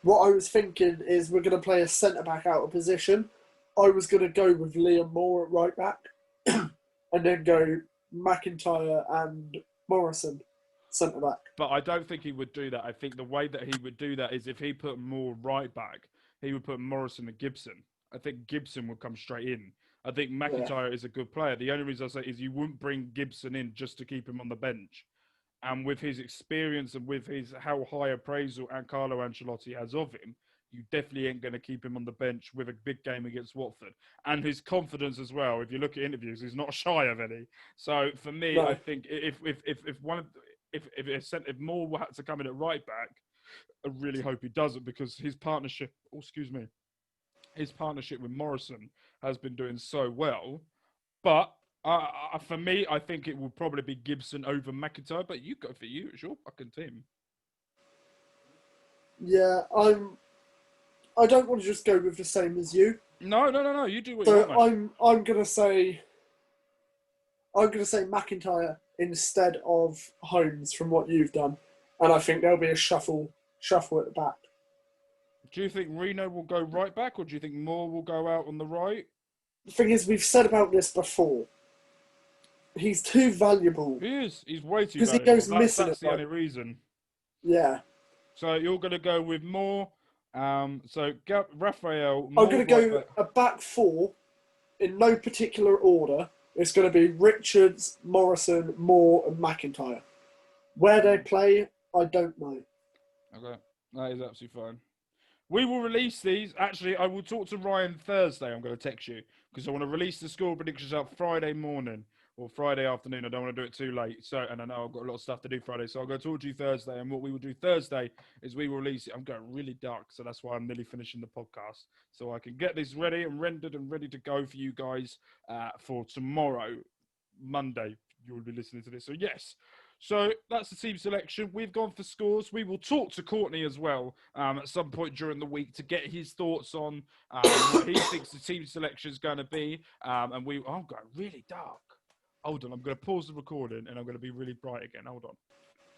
[SPEAKER 2] What I was thinking is we're going to play a centre-back out of position. I was going to go with Liam Moore at right back and then go McIntyre and Morrison centre-back.
[SPEAKER 1] But I don't think he would do that. I think the way that he would do that is if he put Moore right back, he would put Morrison and Gibson. I think Gibson would come straight in. I think McIntyre is a good player. The only reason I say is you wouldn't bring Gibson in just to keep him on the bench. And with his experience and with his how high appraisal and Carlo Ancelotti has of him, you definitely ain't going to keep him on the bench with a big game against Watford. And his confidence as well. If you look at interviews, he's not shy of any. So for me, I think if Moore had to come in at right back, I really hope he doesn't because his partnership. His partnership with Morrison has been doing so well. But for me, I think it will probably be Gibson over McIntyre. But you go for you. It's your fucking team.
[SPEAKER 2] Yeah, I don't want to just go with the same as you.
[SPEAKER 1] No. You do what you want.
[SPEAKER 2] I'm gonna say McIntyre instead of Holmes from what you've done, and I think there'll be a shuffle at the back.
[SPEAKER 1] Do you think Reno will go right back, or do you think Moore will go out on the right?
[SPEAKER 2] The thing is, we've said about this before. He's too valuable.
[SPEAKER 1] He is. He's way too valuable.
[SPEAKER 2] Because he goes missing.
[SPEAKER 1] That's the only reason.
[SPEAKER 2] Yeah.
[SPEAKER 1] So you're going to go with Moore. So Raphael.
[SPEAKER 2] I'm going to go a back four in no particular order. It's going to be Richards, Morrison, Moore, and McIntyre. Where they play, I don't know.
[SPEAKER 1] Okay. That is absolutely fine. We will release these. Actually, I will talk to Ryan Thursday. I'm going to text you because I want to release the score predictions out Friday morning or Friday afternoon. I don't want to do it too late. So, and I know I've got a lot of stuff to do Friday. So I'll go talk to you Thursday. And what we will do Thursday is we will release it. I'm going really dark. So that's why I'm nearly finishing the podcast. So I can get this ready and rendered and ready to go for you guys for tomorrow, Monday. You will be listening to this. So yes. So that's the team selection. We've gone for scores. We will talk to Courtney as well at some point during the week to get his thoughts on what he thinks the team selection is going to be. I'm going really dark. Hold on. I'm going to pause the recording and I'm going to be really bright again. Hold on.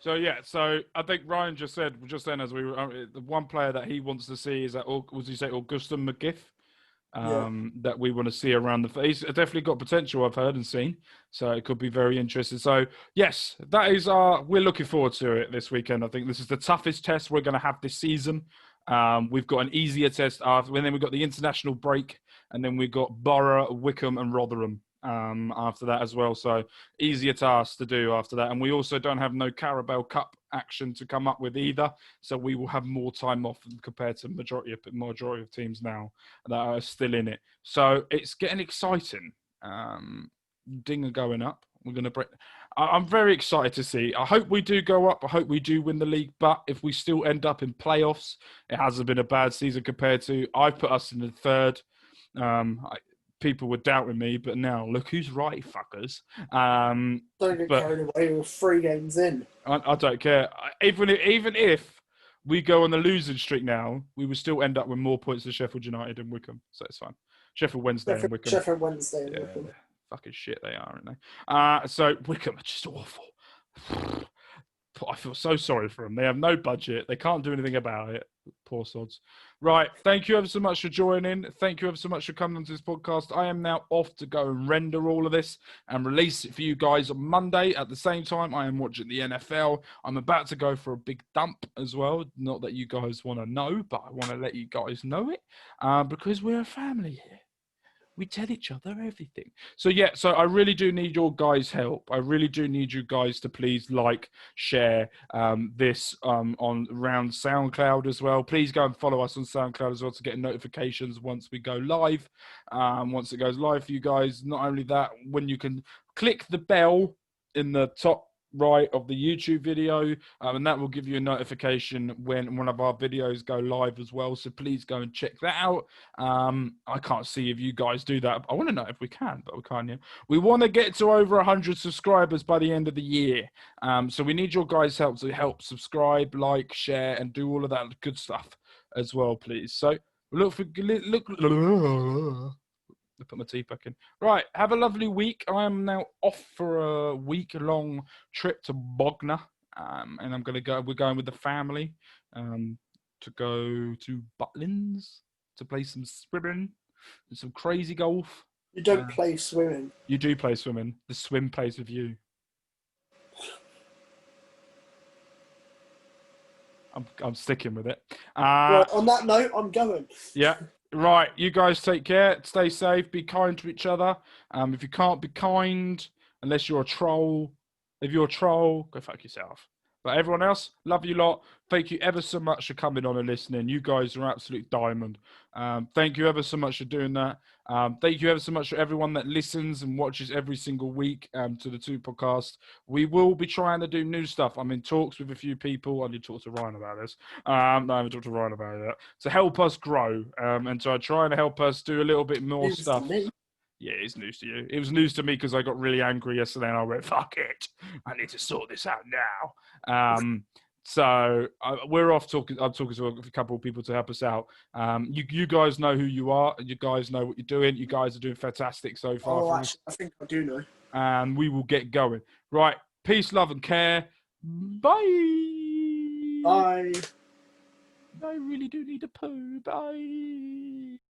[SPEAKER 1] So, yeah. So I think Ryan just said, just then as we were, the one player that he wants to see is that, was he say Augustin McGiff? That we want to see around the face. He's definitely got potential, I've heard and seen. So it could be very interesting. So yes, that is we're looking forward to it this weekend. I think this is the toughest test we're going to have this season. We've got an easier test after, and then we've got the international break, and then we've got Borough, Wickham, and Rotherham after that as well. So easier tasks to do after that. And we also don't have no Carabao Cup action to come up with either. So we will have more time off compared to majority of teams now that are still in it. So it's getting exciting. Dinger going up. We're going to break. I'm very excited to see. I hope we do go up. I hope we do win the league. But if we still end up in playoffs, it hasn't been a bad season compared to. I've put us in the third. People were doubting me, but now look who's right, fuckers.
[SPEAKER 2] Don't get carried away with 3 games in.
[SPEAKER 1] I don't care. Even if we go on the losing streak now, we will still end up with more points than Sheffield United and Wickham, so it's fine. Sheffield Wednesday and Wickham.
[SPEAKER 2] Sheffield Wednesday and Wickham.
[SPEAKER 1] Fucking shit they are, aren't they? So Wickham are just awful. I feel so sorry for them. They have no budget. They can't do anything about it. Poor sods. Right. Thank you ever so much for joining. Thank you ever so much for coming onto this podcast. I am now off to go and render all of this and release it for you guys on Monday. At the same time, I am watching the NFL. I'm about to go for a big dump as well. Not that you guys want to know, but I want to let you guys know it because we're a family here. We tell each other everything. So I really do need your guys' help. I really do need you guys to please like, share this on around SoundCloud as well. Please go and follow us on SoundCloud as well to get notifications once we go live. Once it goes live for you guys. Not only that, when you can click the bell in the top right of the YouTube video, and that will give you a notification when one of our videos go live as well. So please go and check that out. I can't see if you guys do that. I want to know if we can, but we can't yet. We want to get to over 100 subscribers by the end of the year. So we need your guys' help to help subscribe, like, share, and do all of that good stuff as well, please. So look. Put my teeth back in. Right, have a lovely week. I am now off for a week-long trip to Bognor, and I'm gonna go. We're going with the family to go to Butlins to play some swimming and some crazy golf.
[SPEAKER 2] You don't play swimming.
[SPEAKER 1] You do play swimming. The swim plays with you. I'm sticking with it.
[SPEAKER 2] Right, on that note, I'm going.
[SPEAKER 1] Yeah. Right, you guys take care, stay safe, be kind to each other. If you can't be kind, unless you're a troll, if you're a troll, go fuck yourself. But everyone else, love you lot. Thank you ever so much for coming on and listening. You guys are absolute diamond. Thank you ever so much for doing that. Thank you ever so much for everyone that listens and watches every single week to the 2 podcasts. We will be trying to do new stuff. I'm in talks with a few people. I need to talk to Ryan about this. No, I haven't talked to Ryan about it. To help us grow and to try and help us do a little bit more stuff. Yeah, it's news to you. It was news to me because I got really angry yesterday and I went, fuck it. I need to sort this out now. So we're off talking. I'm talking to a couple of people to help us out. You guys know who you are. You guys know what you're doing. You guys are doing fantastic so far.
[SPEAKER 2] Oh, actually, I think I do know.
[SPEAKER 1] And we will get going. Right. Peace, love, and care. Bye.
[SPEAKER 2] Bye.
[SPEAKER 1] I really do need a poo. Bye.